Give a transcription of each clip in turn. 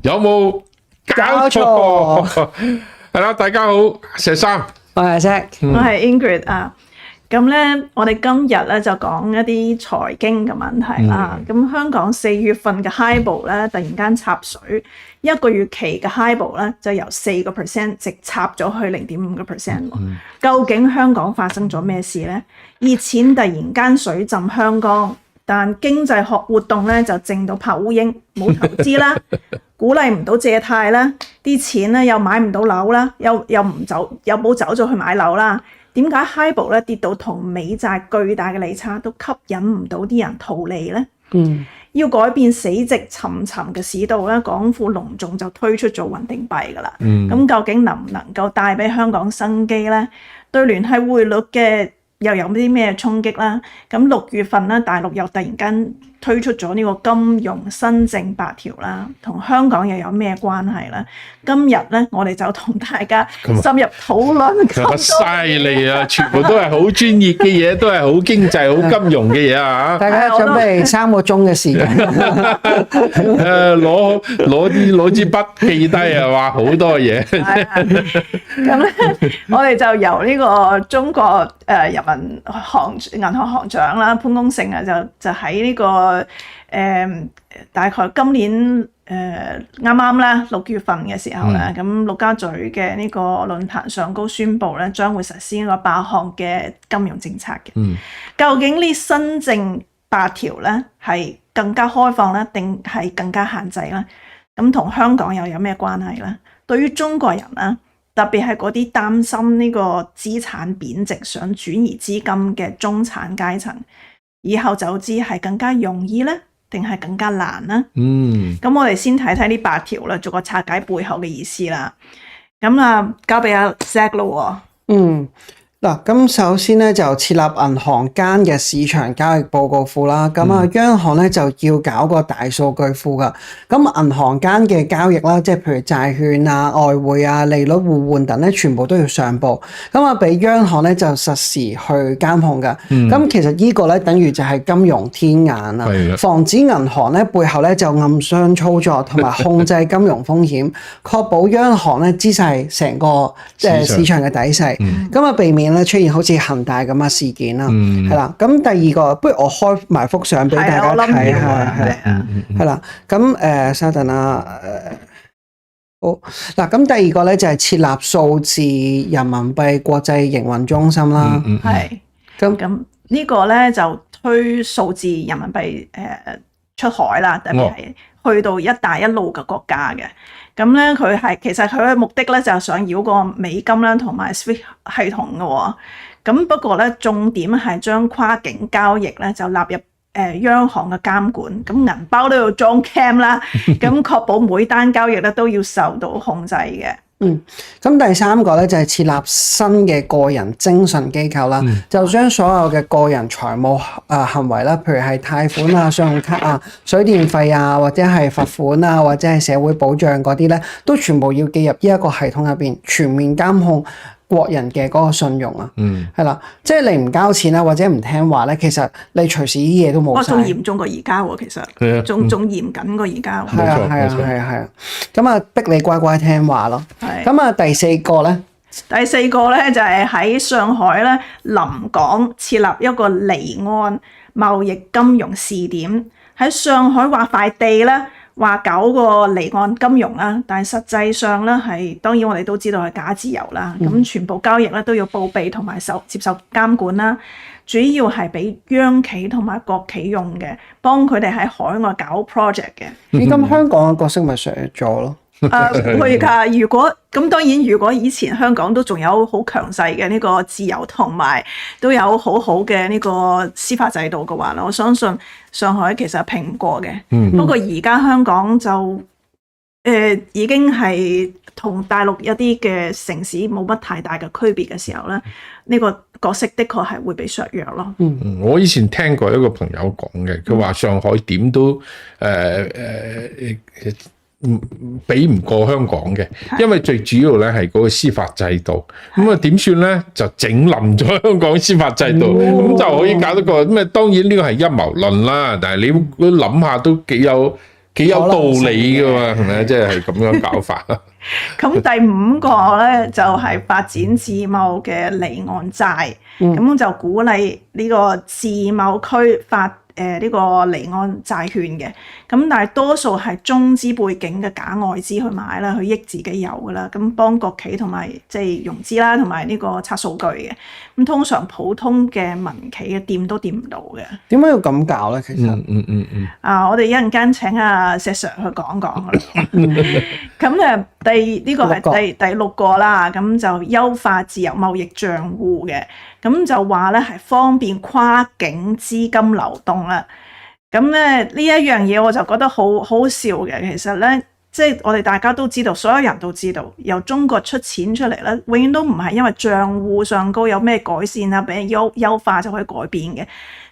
有冇搞錯？係啦，大家好，石生，我係 Zack，我係 Ingrid 啊。咁咧，我哋今日咧就講一啲財經嘅問題啦。咁香港4月份嘅 HIBOR 咧突然間插水，1個月期嘅 HIBOR 咧就由4% 直插咗去0.5%。究竟香港發生咗咩事咧？熱錢突然間水浸香港，但經濟學活動咧就靜到拍烏蠅，冇投資啦，鼓勵唔到借貸啦，啲錢咧又買唔到樓啦，又冇走咗去買樓啦。點解 HIBOR 咧跌到同美債巨大嘅利差都吸引唔到啲人逃離咧？要改變死寂沉沉嘅市道咧，港府隆重就推出咗穩定幣噶啦。咁究竟能唔能夠帶俾香港生機咧？對聯繫匯率嘅又有啲咩衝擊啦？咁6月份咧，大陸又突然間推出咗呢個金融新政8條啦，同香港又有咩關係咧？今日咧，我哋就同大家深入討論。咁犀利啊！全部都係好專業嘅嘢，都係好經濟、好金融嘅嘢啊！大家準備3個鐘嘅時間。攞支筆記低啊！話好多嘢。咁咧，我哋就由呢個中國人民銀行行長啦，潘功勝啊，就喺呢個大概今年啱啱啦6月份嘅時候咧，咁陸家嘴嘅呢個論壇上高宣布咧，將會實施呢個8項嘅金融政策嘅。究竟呢新政8條咧係更加開放咧，定係更加限制咧？咁同香港又有咩關係咧？對於中國人咧，特別係嗰啲擔心呢個資產貶值、想轉移資金嘅中產階層，以後走資係更加容易咧，定係更加難呢？咁我哋先睇睇呢8條啦，做個拆解背後嘅意思啦。咁啊，交俾阿 Zack 咯。嗱，咁首先咧就設立銀行間嘅市場交易報告庫啦。咁啊，央行咧就要搞個大數據庫噶。咁銀行間嘅交易啦，即係譬如債券啊、外匯啊、利率互換等咧，全部都要上報。咁啊，俾央行咧就實時去監控噶。咁其實呢個咧等於就係金融天眼啦，防止銀行咧背後咧就暗箱操作，同埋控制金融風險，確保央行咧知晒成個市場嘅底細。咁啊，避免出現好似恒大咁嘅事件啦，係啦。咁第二個，不如我開埋幅相俾大家睇下，係啦。咁稍等啦，好嗱。咁第二個咧就係設立數字人民幣國際營運中心啦。係咁呢個咧就推數字人民幣出海啦，特別係去到一帶一路嘅國家嘅。咁咧其實佢嘅目的咧就係想繞過美金啦同埋 SWIFT 系統嘅喎。咁不過咧重點係將跨境交易咧就納入央行嘅監管，咁銀包都要裝 cam 啦，咁確保每單交易咧都要受到控制嘅。咁第三個咧就係設立新嘅個人徵信機構啦，就將所有嘅個人財務行為啦，譬如係貸款啊、信用卡啊、水電費啊，或者係罰款啊，或者係社會保障嗰啲咧，都全部要記入呢一個系統入邊，全面監控國人嘅嗰個信用啊。係啦，即係你唔交錢啦，或者唔聽話咧，其實你隨時啲嘢都冇晒。仲嚴重過而家喎，其實仲嚴謹過而家。係啊，咁啊逼你乖乖聽話咯。咁啊第四個咧就係喺上海咧臨港設立一個離岸貿易金融試點，喺上海劃塊地咧，話搞個離岸金融啦，但係實際上咧係當然我哋都知道係假自由啦。咁全部交易咧都要報備同埋接受監管啦。主要係俾央企同埋國企用嘅，幫佢哋喺海外搞 project 嘅。咁香港嘅角色咪削咗咯？會㗎。當然，如果以前香港都仲有好強勢嘅呢個自由，同埋都有好好嘅呢個司法制度嘅話，我相信上海其實係拼唔過嘅。不過而家香港就已經係同大陸一啲嘅城市冇乜太大嘅區別嘅時候咧，呢個角色的確係會被削弱咯。我以前聽過一個朋友講嘅，佢話上海點都比唔過香港嘅，因為最主要咧係嗰個司法制度。咁啊點算咧？就整冧咗香港司法制度，咁就可以搞得個咁啊。當然呢個係陰謀論啦，但係你諗下都幾有幾有道理噶嘛，係咪？即係咁樣搞法。咁第五個咧就係發展自貿嘅離岸債，咁就鼓勵呢個自貿區發呢個離岸債券嘅，咁但係多數係中資背景嘅假外資去買啦，去益自己有噶啦，咁幫國企同埋即係融資啦，同埋呢個測數據嘅，咁通常普通嘅民企嘅掂都掂唔到嘅。點解要咁搞咧？其實我哋一陣間請阿石 Sir 去講講啦。咁呢個係第六個啦，咁就優化自由貿易帳戶嘅，咁就話咧係方便跨境資金流動啦。咁咧呢一樣嘢我就覺得好好笑嘅。其實咧，即係我哋大家都知道，所有人都知道，由中國出錢出嚟咧，永遠都唔係因為帳戶上高有咩改善啊，俾人優化就可以改變嘅。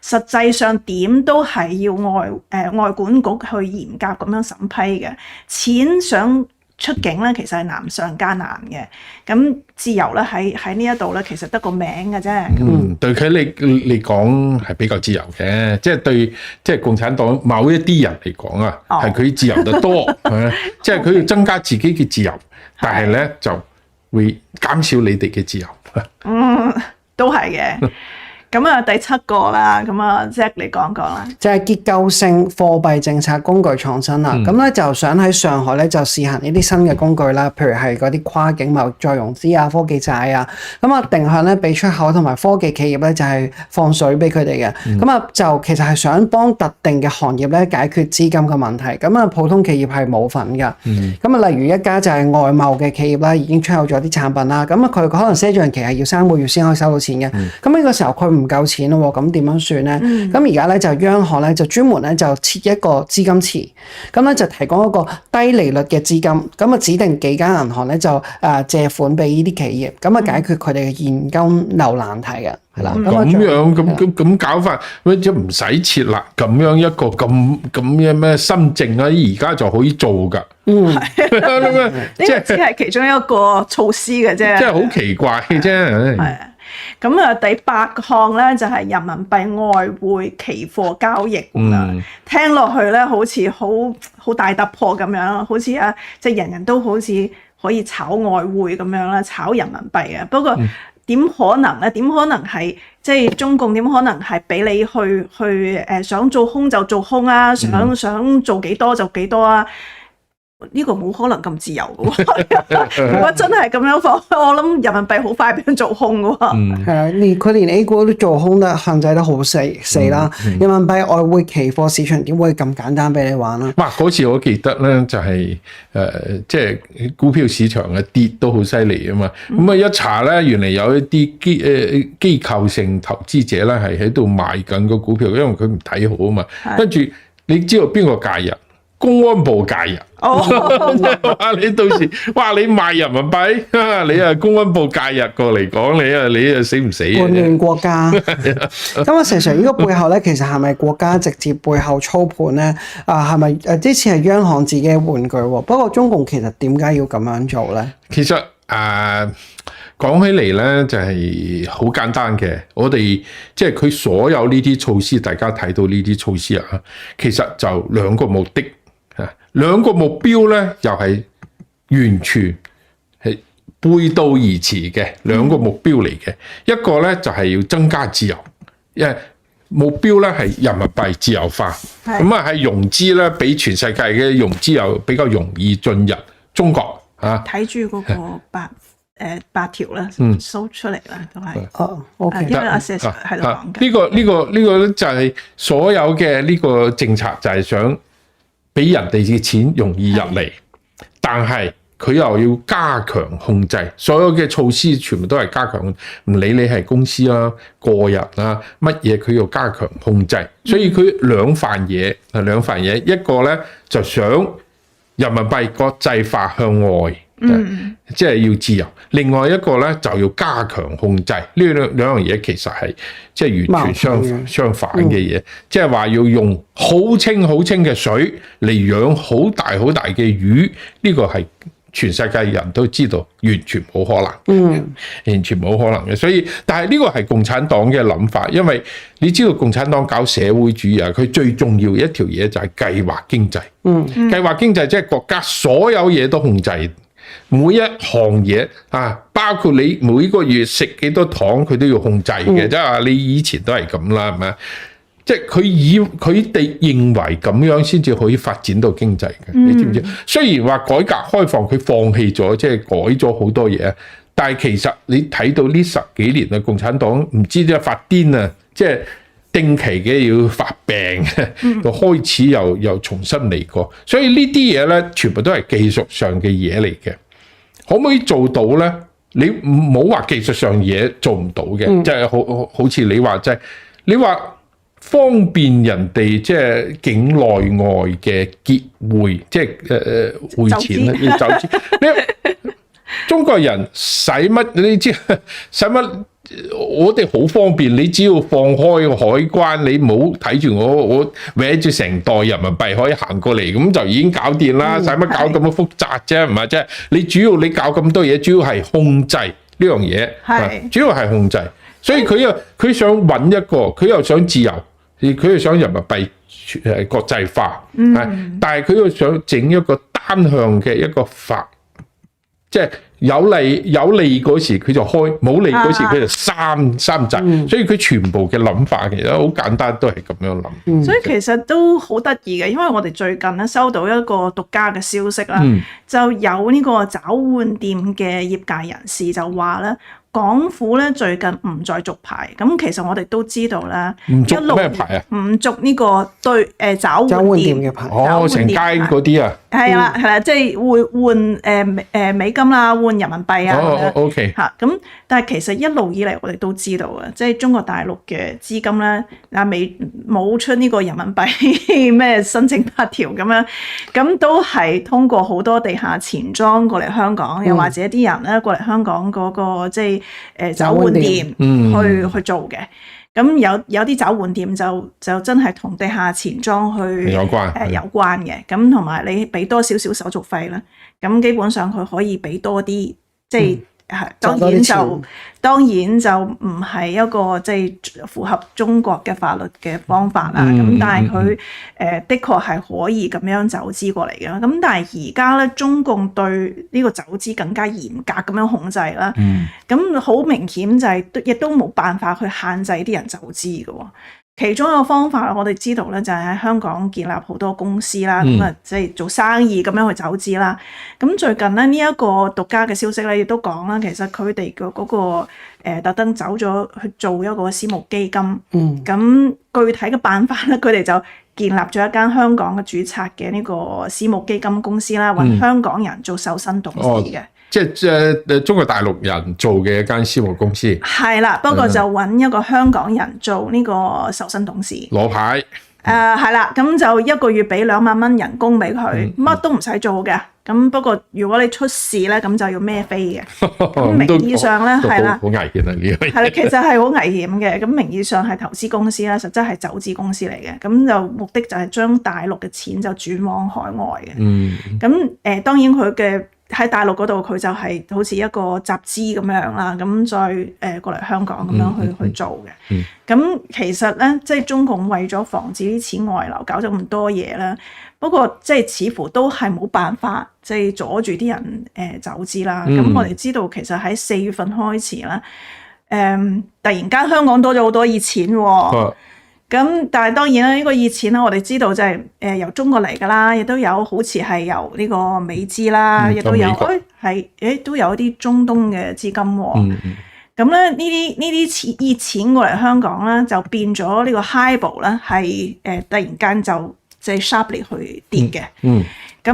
實際上點都係要外管局去嚴格咁樣審批嘅。錢想出境咧，其實係難上加難嘅。咁自由咧喺呢一度咧，其實得個名嘅啫。對佢嚟講係比較自由嘅，即係對即係共產黨某一啲人嚟講啊，係佢自由得多，即係佢要增加自己嘅自由，但係咧就會減少你哋嘅自由。都係嘅。咁啊，第七個啦，咁啊 Jack 你講講啦，就係結構性貨幣政策工具創新啦。咁咧就想喺上海咧就試行呢啲新嘅工具啦，譬如係嗰啲跨境貿易再融資啊、科技債啊。咁啊定向咧俾出口同埋科技企業咧就係放水俾佢哋嘅。咁啊就其實係想幫特定嘅行業咧解決資金嘅問題。咁啊普通企業係冇份㗎。咁啊例如一家就係外貿嘅企業啦，已經出口咗啲產品啦。咁啊佢可能賒賬期係要3個月先可以收到錢嘅。咁呢個時候佢唔夠錢咯，咁點樣算咧？咁而家咧就央行咧就專門咧就設一個資金池，咁咧就提供一個低利率嘅資金，咁啊指定幾間銀行咧就借款俾呢啲企業，咁啊解決佢哋嘅現金流難題嘅，係啦。咁搞法，即唔使設立咁樣一個咁嘅咩新政啊，而家就可以做噶。呢個只係其中一個措施嘅啫，即係好奇怪嘅啫。係。咁啊，第8項咧就係人民幣外匯期貨交易啦。聽落去咧好似好大突破咁樣，好似即係人人都好似可以炒外匯咁樣啦，炒人民幣啊。不過點可能咧？點可能係即係中共點可能係俾你去想做空就做空啊？想做幾多就幾多啊？呢個冇可能咁自由嘅喎，如果真係咁樣放，我諗人民幣好快俾人做空嘅喎。係啊，佢連 A 股都做空得限制得好死啦。人民幣外匯期貨市場點會咁簡單俾你玩啊？哇！嗰次我記得咧就係即係股票市場嘅跌都好犀利啊嘛。咁啊一查咧，原嚟有一啲機構性投資者咧係喺度賣緊個股票，因為佢唔睇好啊嘛。跟住你知道邊個介入？公安部介入。你到時哇！你賣人民幣，你啊公安部介入過嚟講，你啊死唔死？叛亂國家。咁啊，石 Sir，呢個背後咧，其實係咪國家直接背後操盤咧？係咪呢次係央行自己嘅玩具？不過中共其實點解要咁樣做咧？其實講起嚟咧就係好簡單嘅。我哋即係佢所有呢啲措施，大家睇到呢啲措施啊，其實就2個目的。2個目標咧，又係完全係背道而馳嘅2個目標嚟嘅。一個咧就係要增加自由，因為目標咧係人民幣自由化，咁啊係融資咧，俾全世界嘅融資又比較容易進入中國啊。睇住嗰個8條啦，show 出嚟啦，都係。OK。因為阿 Sir 喺度講緊。呢個咧就係所有嘅呢個政策就係想俾人哋嘅錢容易入嚟，但係佢又要加強控制，所有嘅措施全部都係加強，唔理你係公司啊、個人啊乜嘢，佢要加強控制。所以佢兩份嘢，一個咧就想人民幣國際化向外，即係要自由；另外一個咧就要加強控制。呢兩樣嘢其實係即係完全相反嘅嘢，即係話要用好清嘅水嚟養好大嘅魚，呢個係全世界人都知道完全冇可能，完全冇可能嘅。所以，但係呢個係共產黨嘅諗法，因為你知道共產黨搞社會主義啊，佢最重要一條嘢就係計劃經濟。計劃經濟即係國家所有嘢都控制，每一項嘢啊，包括你每個月食幾多糖，佢都要控制嘅。即係話你以前都係咁啦，係咪？即係佢哋認為咁樣先至可以發展到經濟嘅，你知唔知？雖然話改革開放佢放棄咗，即係改咗好多嘢，但係其實你睇到呢10幾年啊，共產黨唔知點解發癲啊，即係定期嘅要發病，就開始又重新嚟過。所以呢啲嘢咧，全部都係技術上嘅嘢嚟嘅，可唔可以做到咧？你唔好話技術上嘢做唔到嘅，即係好似你話即係你話。方便人哋即係境內外嘅結匯，即係匯錢啦，要走資。你中國人使乜？你知使乜？我哋好方便，你只要放開個海關，你唔好睇住我搲住成袋人民幣可以行過嚟，咁就已經搞掂啦。使乜搞咁多複雜啫？唔係啫？你主要你搞咁多嘢，主要係控制呢樣嘢，主要係控制。所以佢想揾一個，佢又想自由。佢又想人民幣國際化，但係佢又想整一個單向嘅一個法，即係有利嗰時佢就開，冇利嗰時佢就三制，所以佢全部嘅諗法其實好簡單，都係咁樣諗。所以其實都好得意嘅，因為我哋最近咧收到一個獨家嘅消息啦，就有呢個找換店嘅業界人士就話咧。港府咧最近唔再續牌，咁其實我哋都知道啦，唔續咩牌啊？唔續呢個找換店嘅牌。哦，成街嗰啲啊。係啦，即係換美金啦，換人民幣啊。哦 ，OK。嚇，咁但係其實一路以嚟我哋都知道啊，即係中國大陸嘅資金咧，冇出呢個人民幣咩申請法條咁樣，咁都係通過好多地下錢莊過嚟香港，又或者啲人咧過嚟香港嗰個即係找換店去做嘅。咁有啲找換店就真係同地下錢莊去有關嘅，咁同埋你俾多少少手續費啦，咁基本上佢可以俾多啲，即係當然就唔係一個即係符合中國嘅法律嘅方法啦。咁但係佢的確係可以咁樣走資過嚟嘅。咁但係而家咧，中共對呢個走資更加嚴格咁樣控制啦。咁好明顯就係亦都冇辦法去限制啲人走資嘅喎。其中一個方法我哋知道咧，就係喺香港建立好多公司啦，咁啊即係做生意咁樣去走資啦。咁最近咧呢一個獨家嘅消息咧，亦都講啦，其實佢哋嘅嗰個特登走咗去做一個私募基金。咁具體嘅辦法咧，佢哋就建立咗一間香港嘅註冊嘅呢個私募基金公司啦，揾香港人做首席董事嘅。即係中國大陸人做嘅一間私募公司，係啦，不過就揾一個香港人做呢個首席董事，攞牌。係啦，咁就一個月俾2萬蚊人工俾佢，乜都唔使做嘅。咁不過如果你出事咧，咁就要孭飛嘅。咁名義上咧係啦，好危險啊！呢個係啦，其實係好危險嘅。咁名義上係投資公司啦，實質係走資公司嚟嘅。咁就目的就係將大陸嘅錢就轉往海外嘅。咁當然佢嘅。喺大陸嗰度佢就係好似一個集資咁樣啦，咁再過嚟香港咁樣去做嘅。咁其實咧，即係中共為咗防止啲錢外流，搞咗咁多嘢啦。不過即係似乎都係冇辦法，即係阻住啲人走資啦。咁我哋知道其實喺4月份開始啦，突然間香港多咗好多熱錢喎。咁但係當然啦，呢個熱錢咧，我哋知道就係由中國嚟㗎啦，亦都有好似係由呢個美資啦，亦都有都有一啲中東嘅資金喎。咁咧呢啲熱錢過嚟香港咧，就變咗呢個 HIBOR 咧係突然間就即係 sharply 去跌嘅。咁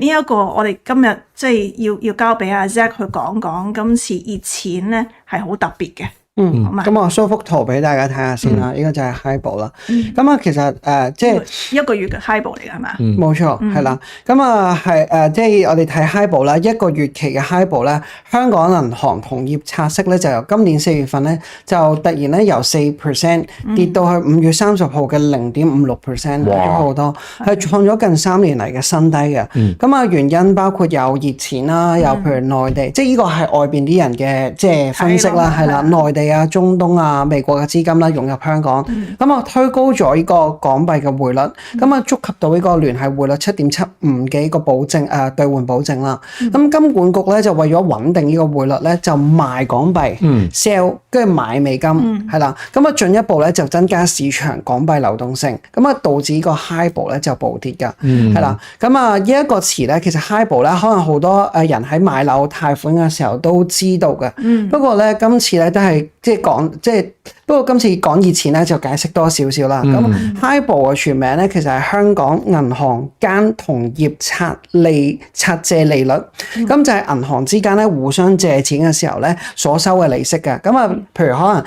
呢一個我哋今日即係要交俾阿 Zack 去講講今次熱錢咧係好特別嘅。咁我 show 幅圖俾大家睇下先啦。呢個就係 HIBOR 啦。咁啊，其實即係一個月嘅 HIBOR 嚟㗎係嘛？冇錯，係啦。咁啊係即係我哋睇 HIBOR 啦，一個月期嘅 HIBOR 咧，香港銀行同業拆息咧就由今年4月份咧就突然咧由4% 跌到去5月30號嘅0.56%，跌咗好多，係創咗近3年嚟嘅新低嘅。咁啊原因包括有熱錢啦，有譬如內地，即係呢個係外邊啲人嘅即係分析啦，係啦，內地啊、中東啊、美國嘅資金啦湧入香港，咁啊推高咗呢個港幣嘅匯率，咁啊觸及到呢個聯繫匯率7.75嘅一個保證兌換保證啦。咁金管局咧就為咗穩定呢個匯率咧，就賣港幣 sell， 跟住買美金，係啦。咁啊進一步咧就增加市場港幣流動性，咁啊導致個 HIBOR 咧就暴跌㗎，係啦。咁啊呢一個詞咧，其實 HIBOR 咧可能好多人喺買樓貸款嘅時候都知道嘅，不過咧今次咧都係不過今次講熱錢咧就解釋多少少啦。咁 HIBOR 嘅全名咧其實係香港銀行間同業拆借利率，咁就係銀行之間咧互相借錢嘅時候咧所收嘅利息嘅。咁啊，譬如可能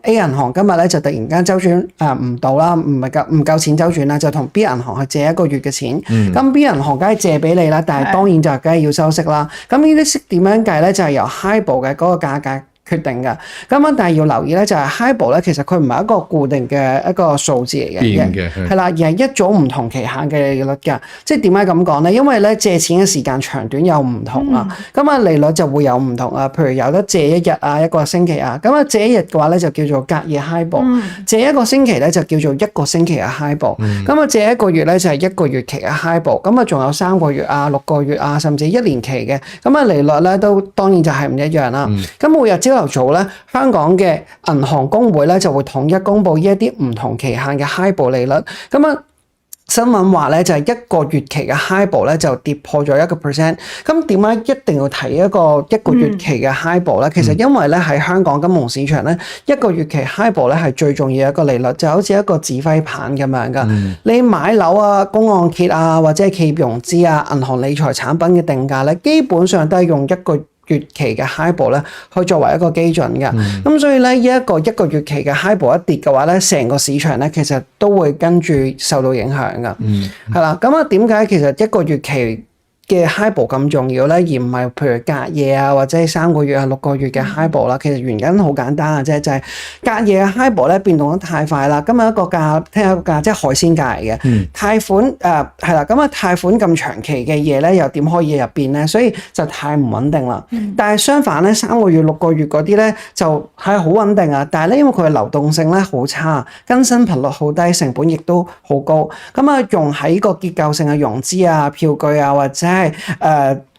A 銀行今日咧就突然間周轉唔到啦，唔夠錢周轉啦，就同 B 銀行去借一個月嘅錢。咁 B 銀行梗係借俾你啦，但係當然就梗係要收息啦。咁呢啲息點樣計咧？就係由 HIBOR 嘅嗰個價格決定嘅。咁啊，但係要留意咧，就係 HIBOR 咧，其實佢唔係一個固定嘅一個數字嚟嘅，變嘅係啦，而係一組唔同期限嘅利率㗎。即係點解咁講咧？因為咧借錢嘅時間長短有唔同啊，咁啊利率就會有唔同啊。譬如有得借一日啊，一個星期啊，咁啊借一日嘅話咧就叫做隔夜 HIBOR，借一個星期咧就叫做一個星期嘅 HIBOR，咁啊借一個月咧就係一個月期嘅 HIBOR，咁啊仲有3個月啊、6個月啊，甚至1年期嘅，咁啊利率咧都當然就係唔一樣啦。咁每日朝頭早咧，香港嘅銀行公會咧就會統一公布呢一啲唔同期限嘅 HIBOR 利率。咁啊新聞話咧就係一個月期嘅 HIBOR 咧就跌破咗1%。咁點解一定要提一個月期嘅 HIBOR 咧？其實因為咧喺香港金融市場咧，一個月期 HIBOR 咧係最重要一個利率，就好似一個指揮棒咁樣噶。你買樓啊、公按揭啊，或者係企業融資啊、銀行理財產品嘅定價咧，基本上都係用一個月期嘅 HIBOR 咧，去作為一個基準嘅。咁所以咧，一個月期嘅 HIBOR 一跌嘅話咧，成個市場咧其實都會跟住受到影響噶。係啦，咁啊點解其實一個月期嘅 HIBOR 咁重要咧，而唔係譬如隔夜啊，或者3個月啊、6個月嘅 HIBOR 啦？其實原因好簡單嘅啫，就係隔夜嘅 HIBOR 咧變動得太快啦。今日一個價，聽日一個價，即係海鮮價嚟嘅。貸款係啦，咁啊貸款咁長期嘅嘢咧，又點可以入邊咧？所以就太唔穩定啦。但係相反咧，3個月、6個月嗰啲咧就係好穩定啊。但係咧，因為佢嘅流動性咧好差，更新頻率好低，成本亦都好高。咁啊，用喺個結構性嘅融資啊、票據啊，或者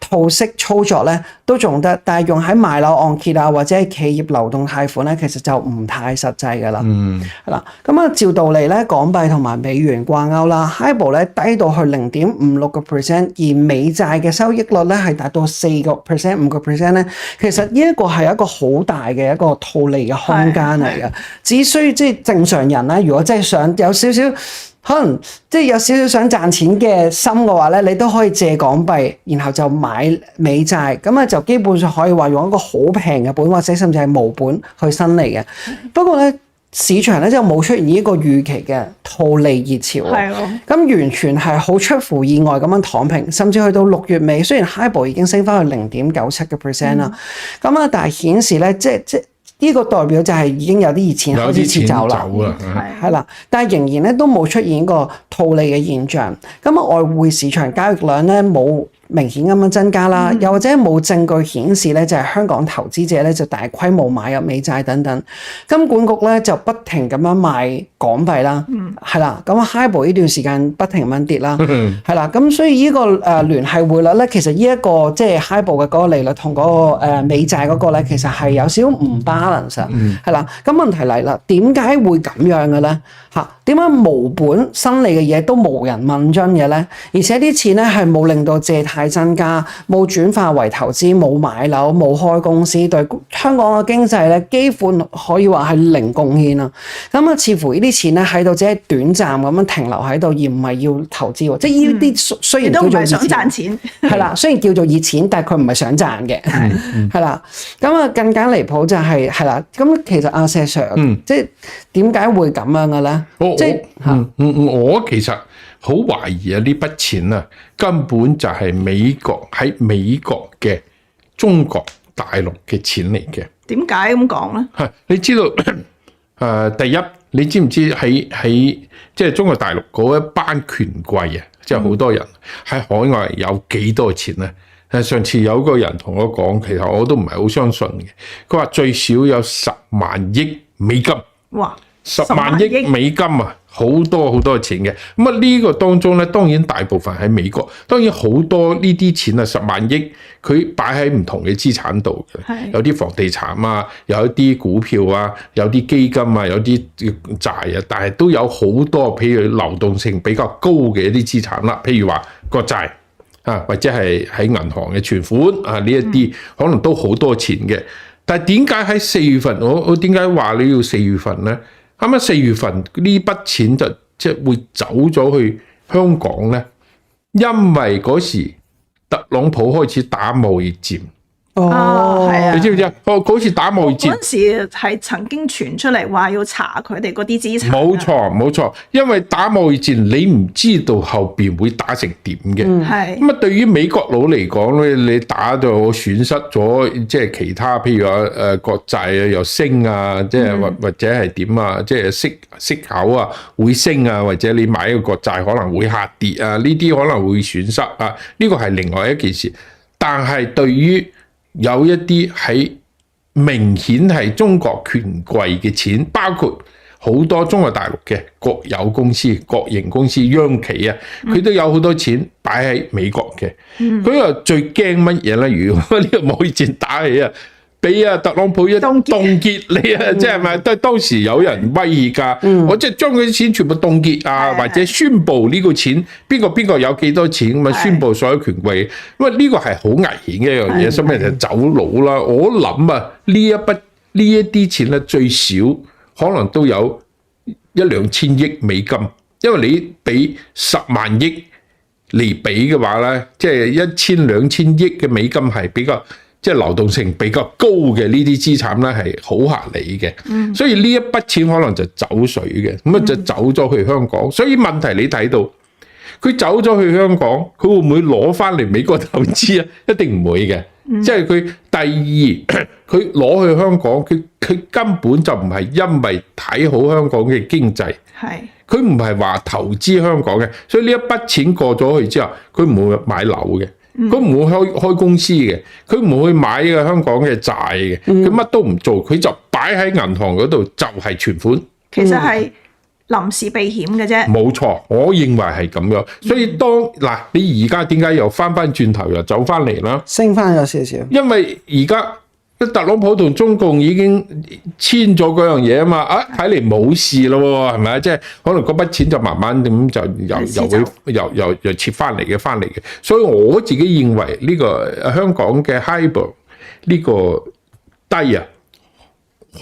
套息操作咧都仲得，但係用喺買樓按揭啊或者係企業流動貸款咧，其實就唔太實際噶啦。係啦，咁啊照道理咧，港幣同埋美元掛鈎啦 ，HIBOR 咧低到去0.56%，而美債嘅收益率咧係達到4%、5%咧，其實呢一個係一個好大嘅一個套利嘅空間嚟嘅。只需即係正常人咧，如果真係想有少少。可能即係有少少想賺錢嘅心嘅話咧，你都可以借港幣，然後就買美債，咁啊就基本上可以話用一個好平嘅本，或者甚至係無本去申利嘅。不過咧，市場咧就冇出現呢個預期嘅套利熱潮，咁完全係好出乎意外咁樣躺平，甚至去到6月尾，雖然 HIBOR 已經升翻去0.97%啦，咁啊但係顯示咧即呢個代表就係已經有啲熱錢開始撤走啦，係啦，但係仍然咧都冇出現個套利嘅現象。咁啊，外匯市場交易量咧冇明顯咁樣增加啦，又或者冇證據顯示咧就係香港投資者咧就大規模買入美債等等。金管局咧就不停咁樣賣港幣啦，係啦，咁 HIBOR 呢段時間不停咁樣跌啦，係啦，咁所以呢個聯繫匯率咧，其實呢一個即係 HIBOR 嘅嗰個利率同嗰個美債嗰個咧，其實係有少少唔 balance 啊，係啦，咁問題嚟啦，點解會咁樣嘅咧？點解無本申利嘅嘢都無人問津嘅咧？而且啲錢咧係冇令到借貸態增加，冇轉化為投資，冇買樓，冇開公司，對香港嘅經濟咧幾乎可以話係零貢獻啦。咁啊，似乎呢啲錢咧喺度只係短暫咁樣停留喺度，而唔係要投資喎。即係呢啲雖然叫做熱錢，都唔係想賺錢，係啦，雖然叫做熱錢，但係佢唔係想賺嘅，係啦。咁啊，更加離譜就係啦。咁其實阿石 Sir，即係點解會咁樣嘅咧？即係我其實好懷疑啊！呢筆錢啊，根本就係美國嘅中國大陸嘅錢嚟嘅。點解咁講咧？係你知道第一，你知唔知喺即係中國大陸嗰一班權貴啊，即係好多人喺海外有幾多錢咧？上次有個人同我講，其實我都唔係好相信嘅。佢話最少有10萬億美金。哇！10萬億美金啊，好多好多錢嘅。咁啊，呢個當中咧，當然大部分喺美國，當然好多呢啲錢啊，10萬億佢擺喺唔同嘅資產度嘅，有啲房地產啊，有一啲股票啊，有啲基金啊，有啲債啊，但係都有好多，譬如流動性比較高嘅一啲資產啦，譬如話國債啊，或者係喺銀行嘅存款啊，呢一啲可能都好多錢嘅。但係點解喺4月份，我點解話你要4月份咧？啱啱4月份呢筆錢就即係會走咗去香港咧，因為嗰時特朗普開始打貿易戰。哦，係啊，你知唔知啊？嗰次打貿易戰嗰陣時係曾經傳出嚟話要查佢哋嗰啲資產。冇錯，因為打貿易戰你唔知道後邊會打成點嘅。係咁啊，對於美國佬嚟講咧，你打到損失咗，即係其他譬如話國債啊又升啊，即係或者係點啊，即係息口啊會升啊，或者你買一個國債可能會下跌啊，呢啲可能會損失啊，呢個係另外一件事。但係對於有一啲喺明顯係中國權貴嘅錢，包括好多中國大陸嘅國有公司、國營公司、央企啊，佢都有好多錢擺喺美國嘅。佢又最驚乜嘢咧？如果呢個貿易戰打起啊，俾啊特朗普一凍結你啊，即係咪？都當時有人威脅㗎，我即係將佢啲錢全部凍結啊，或者宣佈呢個錢邊個有幾多錢咁啊，宣佈所有權貴，因為呢個係好危險嘅一樣嘢，所以咪就走佬啦。我諗啊，呢一啲錢咧，最少可能都有1-2千億美金，因為你俾10萬億嚟俾嘅話咧，即係1000-2000億嘅美金係比較。即係流動性比較高嘅呢啲資產咧係好合理嘅，所以呢一筆錢可能就走水嘅，咁啊就走咗去香港。所以問題你睇到佢走咗去香港，佢會唔會攞翻嚟美國投資啊？一定唔會嘅。即係佢第二，佢攞去香港，佢根本就唔係因為睇好香港嘅經濟，佢唔係話投資香港嘅，所以呢一筆錢過咗去之後，佢唔會買樓嘅。佢唔會開公司嘅，佢唔會買嘅香港嘅債嘅，佢乜都唔做，佢就擺喺銀行嗰度就係存款。其實係臨時避險嘅啫。冇錯，我認為係咁樣。所以你而家點解又翻轉頭又走翻嚟啦？升翻咗少少。因為而家特朗普同中共已經簽咗嗰樣嘢啊嘛，睇嚟冇事咯喎，係咪啊？即係可能嗰筆錢就慢慢咁就又撤翻嚟嘅，所以我自己認為呢個香港嘅 HIBOR 呢個低啊，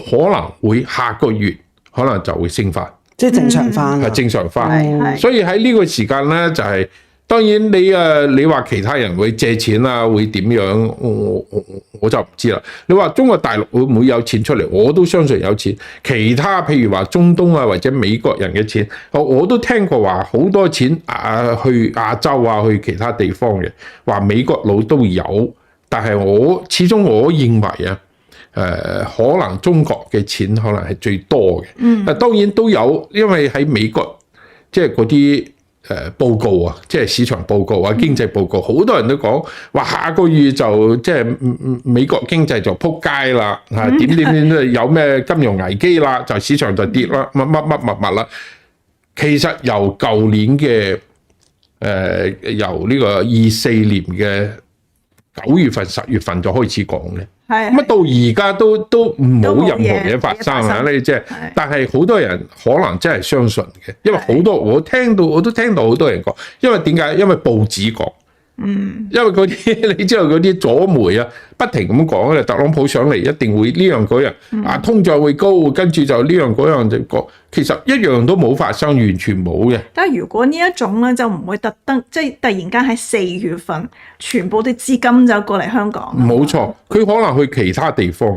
可能會下個月可能就會升翻，即係正常翻，係正常翻。所以喺呢個時間咧就係。當然你話其他人會借錢啊，會點樣？我就唔知啦。你話中國大陸會唔會有錢出嚟？我都相信有錢。其他譬如話中東啊或者美國人嘅錢，我都聽過話好多錢去亞洲啊，去其他地方嘅，話美國佬都有。但係始終我認為啊，可能中國嘅錢可能係最多嘅。但當然都有，因為喺美國即係嗰啲。報告啊，即係市場報告啊，經濟報告，好多人都講話下個月就即係美國經濟就撲街啦，點有咩金融危機啦，就市場就跌啦，乜啦。其實由舊年嘅由呢個24年嘅9月份、10月份就開始講咧。咁到而家都冇任何嘢發生啊！呢即係，但係好多人可能真係相信嘅，因為我都聽到好多人講，因為點解？因為報紙講，因為嗰啲你知道嗰啲左媒啊，不停咁講咧，特朗普上嚟一定會呢樣嗰樣，啊通脹會高，跟住就呢樣嗰樣就講，其實一樣都冇發生，完全冇嘅。但係如果呢一種咧，就唔會特登即係突然間喺4月份，全部啲資金就過嚟香港。冇錯，佢可能去其他地方，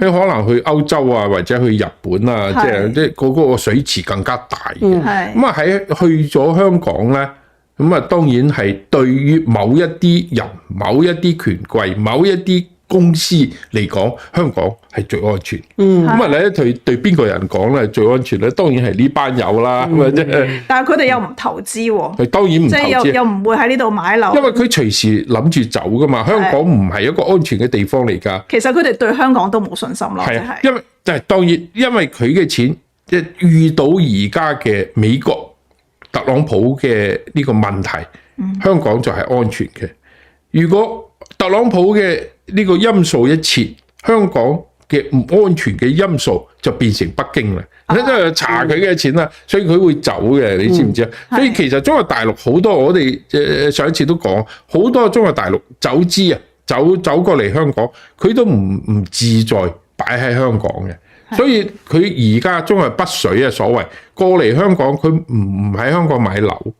佢可能去歐洲啊，或者去日本啊，即係嗰個水池更加大嘅。咁啊喺去咗香港咧。咁啊，當然係對於某一啲人、某一啲權貴、某一啲公司嚟講，香港係最安全。咁啊咧，對邊個人講咧最安全咧？當然係呢班友啦。但係佢哋又唔投資喎。佢當然唔投資，即係又唔會喺呢度買樓。因為佢隨時諗住走噶嘛。香港唔係一個安全嘅地方嚟㗎。其實佢哋對香港都冇信心咯。係啊，因為當然，因為佢嘅錢即係遇到而家嘅美國。特朗普嘅呢個問題，香港就係安全嘅。如果特朗普嘅呢個因素一撤，香港嘅唔安全嘅因素就變成北京啦。因為查佢嘅錢啦，所以佢會走嘅，你知唔知啊？所以其實中國大陸好多，我哋上一次都講，好多中國大陸走資啊，走過嚟香港，佢都唔自在擺喺香港嘅。所以佢而家中國北水啊，所謂過嚟香港，佢唔喺香港買樓，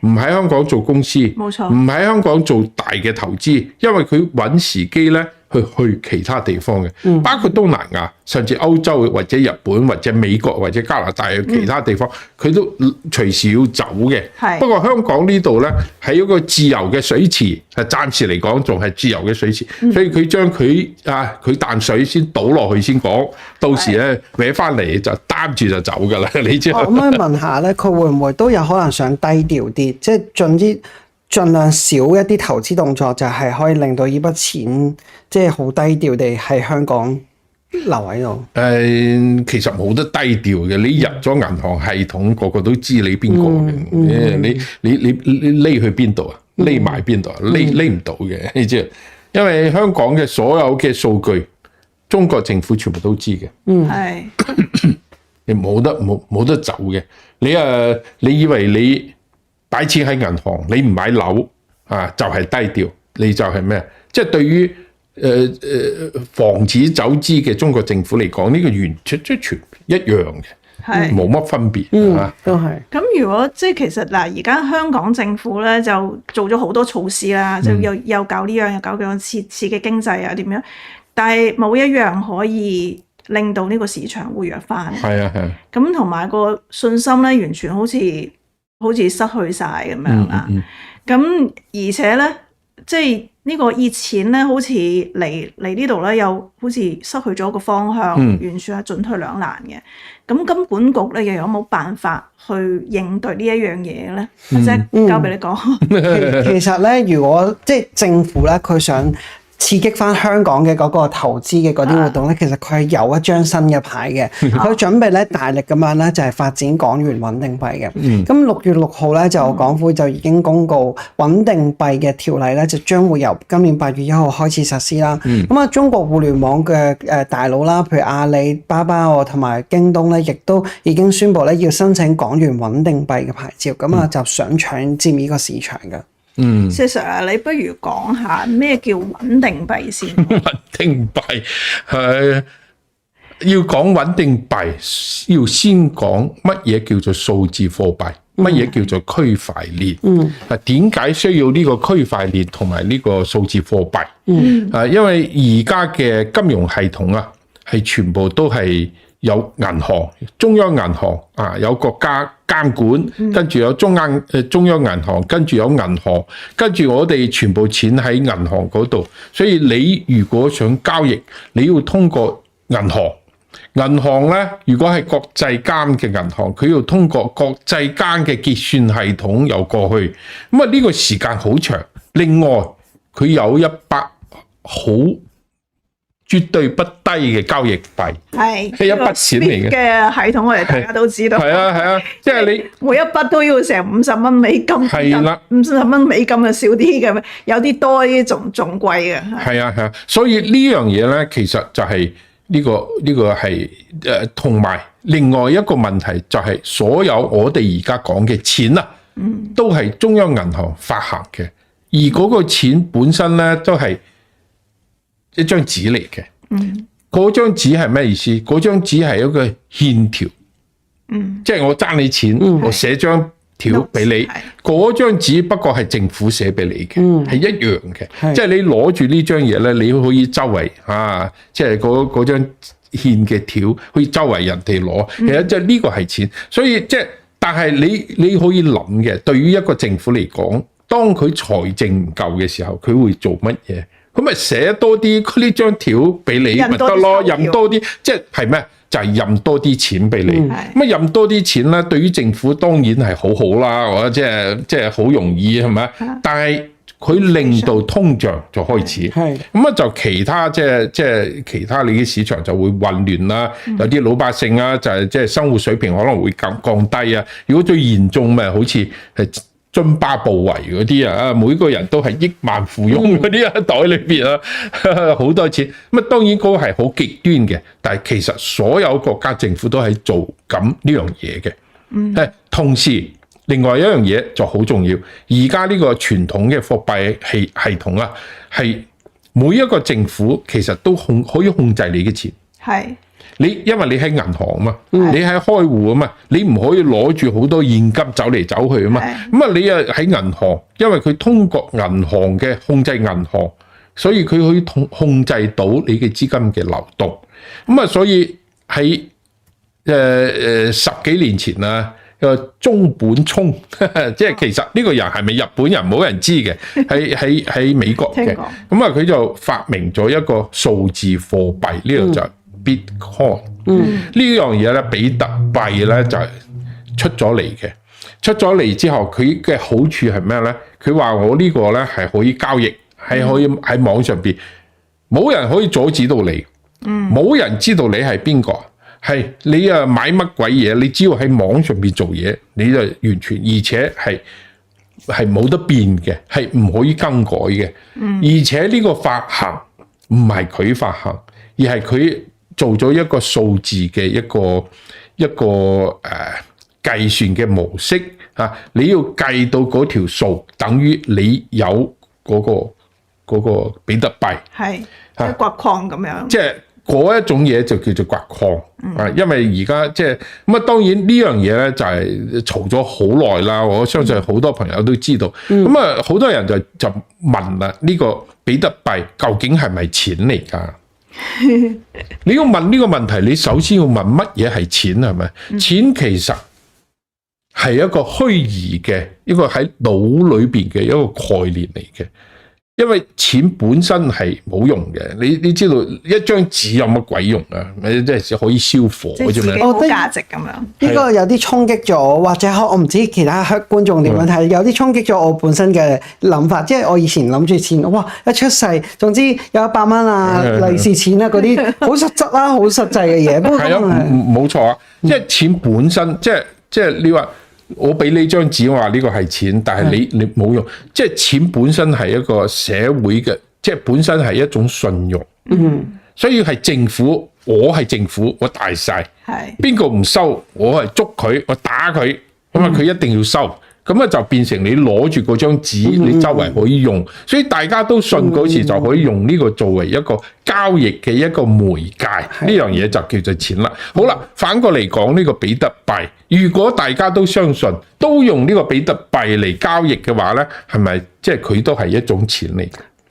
唔喺香港做公司，冇錯，唔喺香港做大嘅投資，因為佢揾時機咧去其他地方嘅，包括東南亞，甚至歐洲或者日本或者美國或者加拿大嘅其他地方，佢都隨時要走嘅。不過香港呢度咧係一個自由嘅水池，係暫時嚟講仲係自由嘅水池，所以佢將佢淡水先倒落去先講，到時咧搲翻嚟就擔住就走㗎啦。你知？我可唔可以問下咧，佢會唔會都有可能想低調啲，即係盡量少一啲投資動作，就係可以令到呢筆錢即係好低調地喺香港留喺度。其實冇得低調嘅，你入咗銀行系統，個個都知你邊個嘅。你匿去邊度啊？匿埋邊度啊？匿唔到嘅，你知？因為香港嘅所有嘅數據，中國政府全部都知嘅。係你冇得走嘅。你以為你擺錢喺銀行，你唔買樓啊，就係低調，你就係咩？即係對於防止走資嘅中國政府嚟講，呢個完全一樣嘅，冇乜分別啊。都係。咁如果即係其實嗱，而家香港政府咧就做咗好多措施啦，就又搞呢樣又搞嗰樣，刺激經濟啊點樣，但係冇一樣可以令到呢個市場活躍翻。係啊。咁同埋個信心咧，完全好似失去晒咁樣啦。咁而且咧，即係呢個熱錢咧，好似嚟呢度咧，又好似失去咗個方向，完全係進退兩難嘅。咁金管局咧，又有冇辦法去應對呢一樣嘢咧？或者交俾你講。其實咧，如果即係政府咧，佢想刺激翻香港嘅嗰個投資嘅嗰啲活動咧，其實佢係有一張新嘅牌嘅，佢準備咧大力咁樣咧就係發展港元穩定幣嘅。咁6月6號咧就港府就已經公告穩定幣嘅條例咧就將會由今年8月1號開始實施啦。咁啊，中國互聯網嘅大佬啦，譬如阿里巴巴同埋京東咧，亦都已經宣布咧要申請港元穩定幣嘅牌照，咁啊就想搶佔呢個市場嘅。事實啊，你不如講下咩叫穩定幣先？穩定幣要講穩定幣，要先講乜嘢叫做數字貨幣，乜嘢叫做區塊鏈。點解需要呢個區塊鏈同埋呢個數字貨幣？因為而家嘅金融系統啊，係全部都係有銀行、中央銀行啊，有國家監管，跟住有中央銀行，跟住有銀行，跟住我哋全部錢喺銀行嗰度，所以你如果想交易，你要通過銀行。銀行咧，如果係國際間嘅銀行，佢要通過國際間嘅結算系統又過去，咁啊呢個時間好長。另外，佢有一筆好絕對不低嘅交易費，係一筆錢嚟嘅系統，我哋大家都知道。係啊，即係你每一筆都要成50蚊美金，係啦，50蚊美金就少啲嘅，有啲多啲仲貴嘅。係啊，所以呢樣嘢咧，其實就係呢個係同埋另外一個問題就係所有我哋而家講嘅錢啊，都係中央銀行發行嘅。而嗰個錢本身咧都係一張紙嚟嘅。嗰張紙係咩意思？嗰張紙係一個欠條。即係我爭你錢，我寫張條俾你，嗰張紙不過係政府寫俾你嘅，係一樣嘅。即係你攞住呢張嘢咧，你可以周圍即係嗰張欠嘅條，可以周圍人哋攞。其實即係呢個係錢，所以即係，但係你可以諗嘅，對於一個政府嚟講，當佢財政唔夠嘅時候，佢會做乜嘢？咁咪寫多啲呢張條俾你咪得咯，印多啲，即係咩？就係印多啲錢俾你，咁啊印多啲錢咧，對於政府當然係好好啦，或者即係好容易係咪？但係佢令到通脹就開始，咁啊就其他即係其他你啲市場就會混亂啦，有啲老百姓啊就係即係生活水平可能會降低啊。如果最嚴重咪好似係津巴布韋嗰啲啊，每個人都係億萬富翁嗰啲啊，袋裏邊啊好多錢。咁啊，當然嗰個係好極端嘅，但係其實所有國家政府都係做緊呢樣嘢嘅。同時另外一樣嘢就好重要，而家呢個傳統嘅貨幣系統啊，係每一個政府其實都可以控制你嘅錢。係。因為你喺銀行啊嘛，你喺開戶啊嘛，你唔可以攞住好多現金走嚟走去啊嘛。咁啊，你啊喺銀行，因為佢通過銀行嘅控制銀行，所以佢可以控制到你嘅資金嘅流動。咁啊，所以喺10幾年前啊，中本聰，即係其實呢個人係咪日本人冇人知嘅，喺美國嘅。咁啊，佢就發明咗一個數字貨幣，呢個就係Bitcoin 呢樣嘢咧，比特幣咧就係出咗嚟嘅。出咗嚟之後，佢嘅好處係咩咧？佢話我呢個咧係可以交易，係可以喺網上邊，冇人可以阻止到你，冇人知道你係邊個，係你啊買乜鬼嘢，你只要喺網上邊做嘢，你就完全，而且係冇得變嘅，係唔可以更改嘅。而且呢個發行唔係佢發行，而係佢做咗一個數字嘅一個計算嘅模式啊！你要計到嗰條數，等於你有嗰個比特幣，係即係掘礦咁樣。即係嗰一種嘢就叫做掘礦啊！因為而家即係咁啊，當然呢樣嘢咧就係嘈咗好耐啦。我相信好多朋友都知道。咁啊，好多人就問啦：呢個比特幣究竟係咪錢嚟㗎？你要問呢個問題，你首先要問乜嘢係錢，係咪？錢其實係一個虛擬嘅一個喺腦裏邊嘅一個概念嚟嘅，因為錢本身係冇用嘅。你知道一張紙有乜鬼用啊？即係可以燒火啫嘛。我覺得價值咁樣，呢個有啲衝擊咗，或者我唔知其他觀眾點樣睇，有啲衝擊咗我本身嘅諗法。即係我以前諗住錢，哇！一出世，總之有100蚊啊、利是錢啊嗰啲，好實質啦、好實際嘅嘢。係啊，冇錯啊，即係錢本身，即係你話。我俾你張紙，我話呢個係錢，但係你冇用，即係錢本身係一個社會嘅，即係本身係一種信用。所以係政府，我係政府，我大晒，邊個唔收，我係捉佢，我打佢，咁啊佢一定要收。咁啊就變成你攞住嗰張紙，你周圍可以用，所以大家都信嗰時就可以用呢個作為一個交易嘅一個媒介，呢樣嘢就叫做錢啦。好啦，反過嚟講呢個比特幣，如果大家都相信，都用呢個比特幣嚟交易嘅話咧，係咪即係佢都係一種錢嚟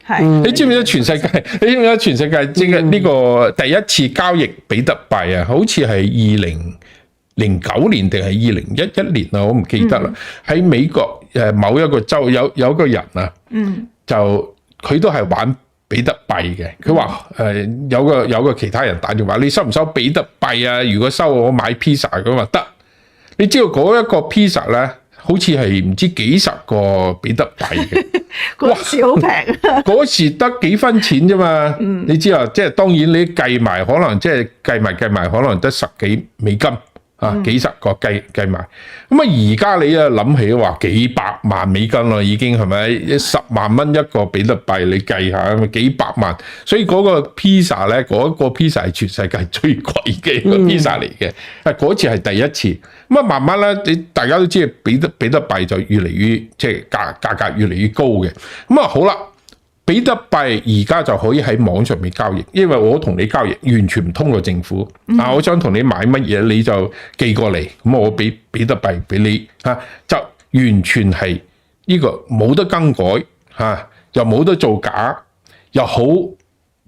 嘅？你知唔知全世界？你知唔知全世界即係呢個第一次交易比特幣啊？好似係2009年定係2011年啊，我唔記得啦。喺美國某一個州有個人啊，就佢都係玩比特幣嘅。佢話有個其他人打電話，你收唔收比特幣啊？如果收我買 pizza 咁話得。你知道嗰一個 pizza 咧，好似係唔知幾十個比特幣嘅。嗰時好平，嗰時得幾分錢啫嘛。你知啊，即係當然你計埋可能即係計埋可能得10幾美金。幾十個計埋。咁而家你諗起話幾百萬美金啦，已經係咪？10萬蚊一個比特幣，你計下，幾百萬。所以嗰個 pizza 咧，嗰個 pizza 係全世界最貴嘅一個 pizza 嚟嘅。嗰次係第一次。咁慢慢咧，大家都知道比特幣就越嚟越即係價格越嚟越高嘅。咁好啦。比特幣而家就可以喺網上面交易，因為我同你交易完全唔通過政府。我想同你買乜嘢你就寄過嚟，咁我俾比特幣俾你，就完全係呢個冇得更改，又冇得造假，又好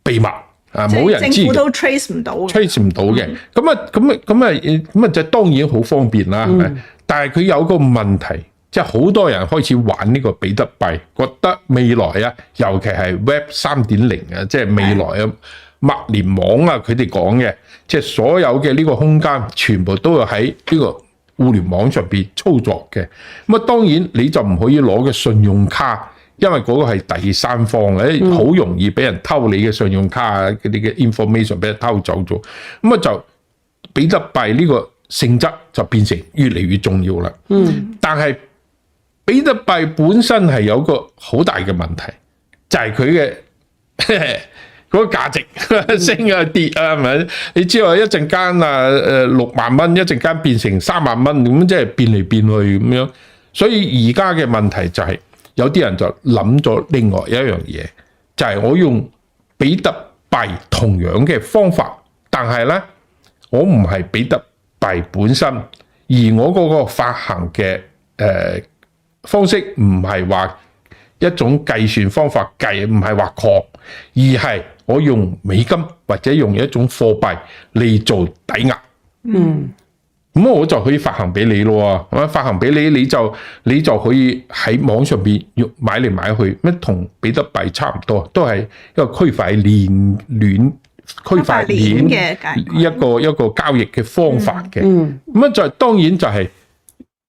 秘密，冇人知，政府都 trace 唔到嘅。咁就當然好方便啦，係咪？但係佢有個問題。即係好多人開始玩呢個比特幣，覺得未來尤其係 Web 3.0即係未來物聯網佢哋講嘅，即係所有嘅呢個空間全部都要喺呢個互聯網上邊操作嘅。咁當然你就唔可以攞嘅信用卡，因為嗰個係第三方嘅，好容易俾人偷你嘅信用卡嗰啲嘅 information 俾人偷走咗。咁就比特幣呢個性質就變成越嚟越重要啦。但係比特幣本身係有個好大嘅問題，就係佢嘅嗰個價值升跌係咪？你知道一陣間6萬蚊，一陣間變成3萬蚊，咁即係變嚟變去咁樣。所以而家嘅問題就係有啲人就諗咗另外一樣嘢，就係我用比特幣同樣嘅方法，但係咧我唔係比特幣本身，而我嗰個發行嘅方式唔係話一種計算方法計，唔係話礦，而係我用美金或者用一種貨幣嚟做抵押。咁我就可以發行俾你咯，發行俾你，你就可以喺網上邊買嚟買去，乜同比特幣差唔多，都係一個區塊鏈嘅一個交易嘅方法嘅。咁就當然就係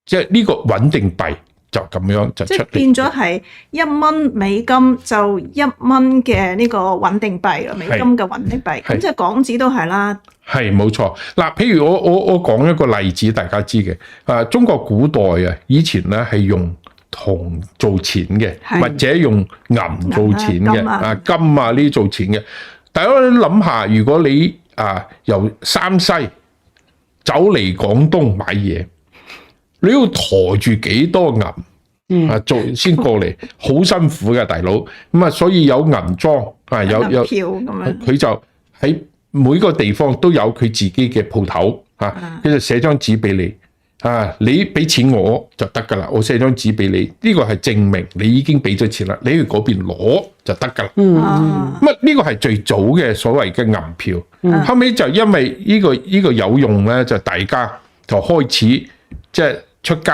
即係呢個穩定幣。就咁樣就出嚟，即係變咗係1蚊美金就1蚊嘅呢個穩定幣咯，美金嘅穩定幣，咁即係港紙都係啦。係冇錯。嗱，譬如我講一個例子，大家知嘅，中國古代以前咧係用銅做錢嘅，或者用銀做錢嘅，金呢啲做錢嘅。大家諗下，如果你由山西走嚟廣東買嘢，你要抬住幾多銀做先過嚟，好辛苦嘅大佬。咁所以有銀莊有票咁樣，佢就喺每個地方都有佢自己嘅鋪頭佢就寫張紙俾你你俾錢我就得噶啦，我寫張紙俾你，呢個係證明你已經俾咗錢啦，你去嗰邊攞就得噶啦。呢個係最早嘅所謂嘅銀票，後尾就因為呢個有用咧，就大家就開始即係出街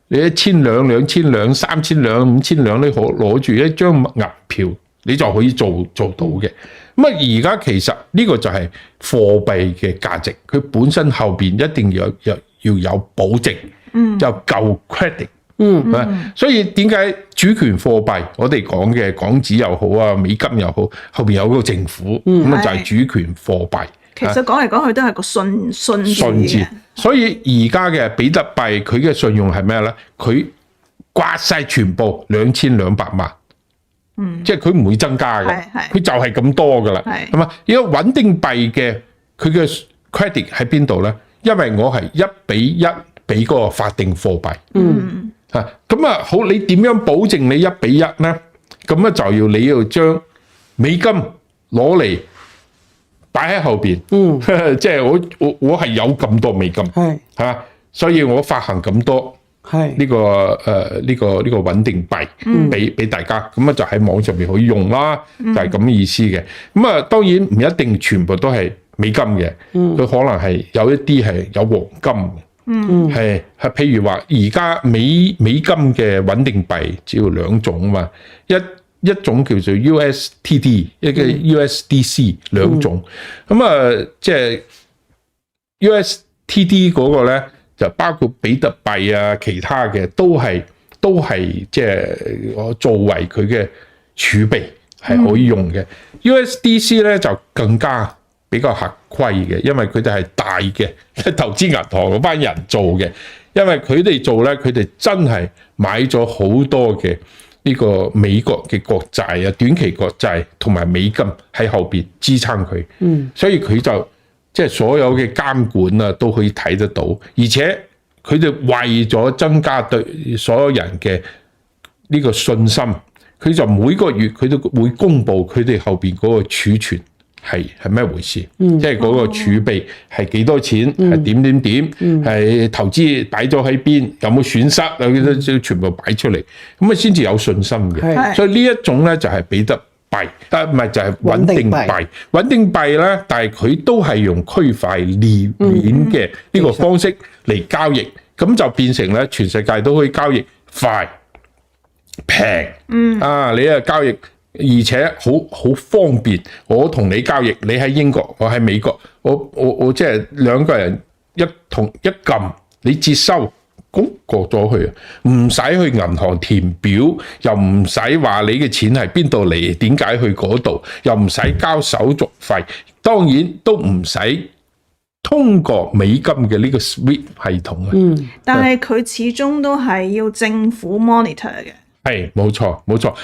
你1000兩、2000兩、3000兩、5000兩，你攞住一張銀票，你就可以做到嘅。而家其實呢個就係貨幣嘅價值，佢本身後邊一定要有保證，就夠 credit。所以點解主權貨幣我哋講嘅港紙又好美金又好，後邊有個政府，就係主權貨幣。其實講嚟講去都係個信字，所以而家嘅比特幣佢嘅信用係咩咧？佢刮晒全部2200萬，即係佢唔會增加嘅，佢就係咁多噶啦，係嘛？而家穩定幣嘅佢嘅 credit 喺邊度咧？因為我係1比1俾嗰個法定貨幣，咁好，你點樣保證你1比1咧？咁你要將美金攞嚟擺喺後邊，即係我係有咁多美金，係所以我發行咁多呢個穩定幣俾大家，咁就喺網上面可以用啦，就係咁嘅意思嘅。當然唔一定全部都係美金嘅，佢可能係有一啲係有黃金嘅，係譬如話而家美金嘅穩定幣只有2種嘛，一種叫做 USTD， 一個 USDC， 兩種。即係 USTD 嗰個咧，就包括比特幣其他嘅都係即係我作為佢嘅儲備係可以用嘅。USDC 咧就更加比較合規嘅，因為佢哋係大嘅投資銀行嗰班人做嘅，因為佢哋做咧，佢哋真係買咗好多嘅呢個美國嘅國債啊、短期國債同埋美金喺後邊支撐佢，所以佢就即係所有嘅監管啊都可以睇得到，而且佢哋為咗增加對所有人嘅呢個信心，佢就每個月佢都會公布佢哋後邊嗰個儲存係咩回事，即係嗰個儲備係幾多錢，係點，係投資擺咗喺邊，有冇損失啊？佢都全部擺出嚟，咁啊先至有信心嘅。所以呢一種咧就係比特幣，但唔係就係穩定幣。穩定幣咧，但係佢都係用區塊鏈嘅呢個方式嚟交易，咁就變成咧全世界都可以交易快、平，你啊交易。而且好方便，我同你交易，你喺英國，我喺美國，我即係兩個人一撳，你接收，咁過咗去啊，唔使去銀行填表，又唔使話你嘅錢係邊度嚟，點解去嗰度，又唔使交手續費，當然都唔使通過美金嘅呢個 SWIFT 系統啊。但係佢始終都係要政府 monitor 嘅。係冇錯，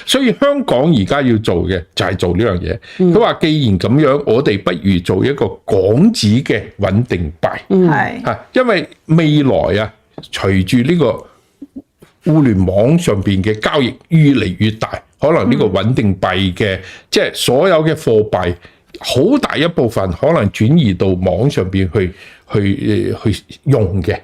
所以香港而家要做嘅就係做呢樣嘢。佢話既然咁樣，我哋不如做一個港紙嘅穩定幣。係因為未來啊，隨住呢個互聯網上邊嘅交易越嚟越大，可能呢個穩定幣嘅即係所有嘅貨幣，好大一部分可能轉移到網上邊去用嘅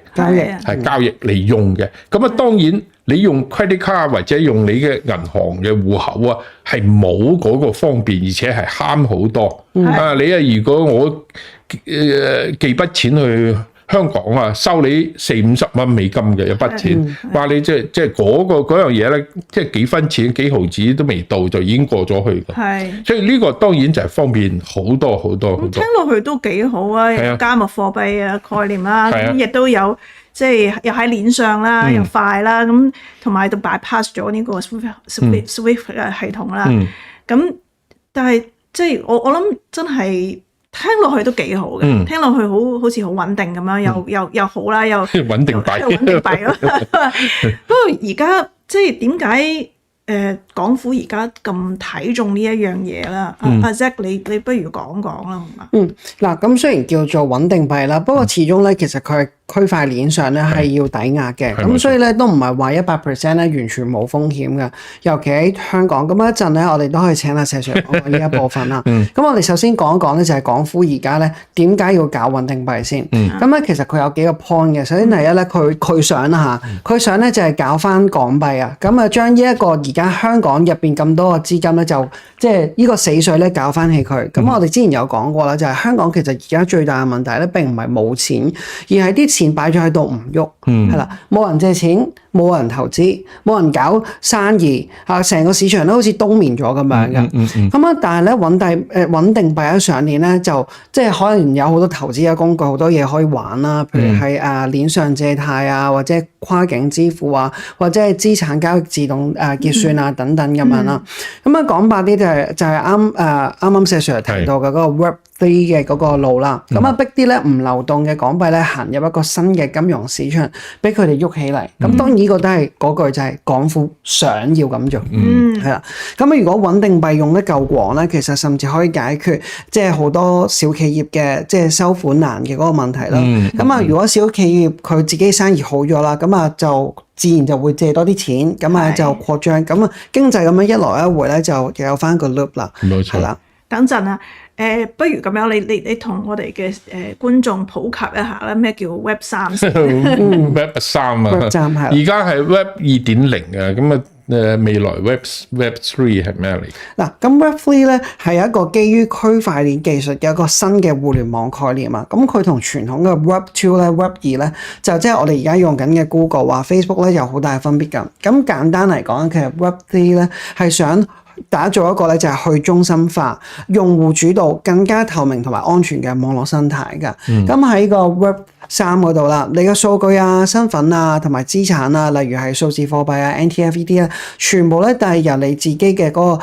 交易嚟用嘅。咁啊，當然。你用 credit card 或者用你嘅銀行嘅戶口啊，係冇嗰個方便，而且係慳好多。你啊，如果我寄筆錢去香港啊，收你40-50蚊美金嘅一筆錢，話你即係嗰樣嘢咧，即係幾分錢幾毫子都未到就已經過咗去㗎。所以呢個當然就係方便好多。聽落去都幾好啊！加密貨幣啊概念啦，咁亦都有。即係又喺鏈上啦，又快啦，咁同埋都 bypass 咗呢個 Swift 嘅系統啦。咁但係即係我諗真係聽落去都幾好嘅，聽落去好似好穩定咁樣，又好啦，又穩定幣咯。不過而家即係點解？港府而家咁睇重呢一樣嘢啦，阿 Zack 你不如講講啦，嗱，咁雖然叫做穩定幣啦，不過始終咧，其實佢係區塊鏈上咧係要抵押嘅，咁所以咧都唔係話100%咧完全冇風險嘅，尤其喺香港。咁一陣咧，我哋都可以請阿石 Sir 講呢一部分啦。咁我哋首先講一講咧，就係港府而家咧點解要搞穩定幣先？咁咧其實佢有幾個 point 嘅。首先第一咧，佢想啦嚇，佢想咧就係搞翻港幣啊，咁啊將呢一個而家香港入邊咁多個資金咧，就即係呢個死水咧搞翻起佢。咁我哋之前有講過啦，就係香港其實而家最大嘅問題咧並唔係冇錢，而係啲錢擺咗喺度唔喐，係啦，冇人借錢，冇人投資，冇人搞生意，成個市場都好似冬眠咗咁樣嘅。咁啊，但係咧穩定幣喺上年咧就即係可能有好多投資嘅工具，好多嘢可以玩啦，譬如係鏈上借貸啊，或者跨境支付啊，或者係資產交易自動結算啊等等咁樣啦。咁啊講白啲就係啱石 Sir 提到嘅嗰個 Web3 嘅嗰個路啦。咁啊逼啲咧唔流動嘅港幣咧行入一個新嘅金融市場，俾佢哋喐起嚟。咁當然呢個都係嗰句就係港府想要咁做，係啦。咁如果穩定幣用得夠廣咧，其實甚至可以解決即係好多小企業嘅即係收款難嘅嗰個問題啦。咁啊，如果小企業佢自己生意好咗啦，咁啊就自然就會借多啲錢，咁啊就擴張，咁啊經濟咁樣一來一回咧，就又有翻個 loop 啦。冇錯啦。等陣啊，不如咁樣，你同我哋嘅觀眾普及一下啦，咩叫 Web 3 Web 3啊，而家係 Web 2.0啊，咁啊未來 Web 3係咩嚟？嗱，咁 Web 3咧係一個基於區塊鏈技術嘅一個新嘅互聯網概念啊。咁佢同傳統嘅 Web 2咧、Web 2咧，就即係我哋而家用緊嘅 Google 啊、Facebook 咧有好大分別㗎。咁簡單嚟講，其實 Web 3咧係想打造一個咧就係去中心化、用戶主導、更加透明同埋安全嘅網絡生態㗎。咁喺個 Web3嗰度啦，你嘅數據啊、身份啊同埋資產啊，例如係數字貨幣啊、NTFET 啊，全部咧都係由你自己嘅嗰個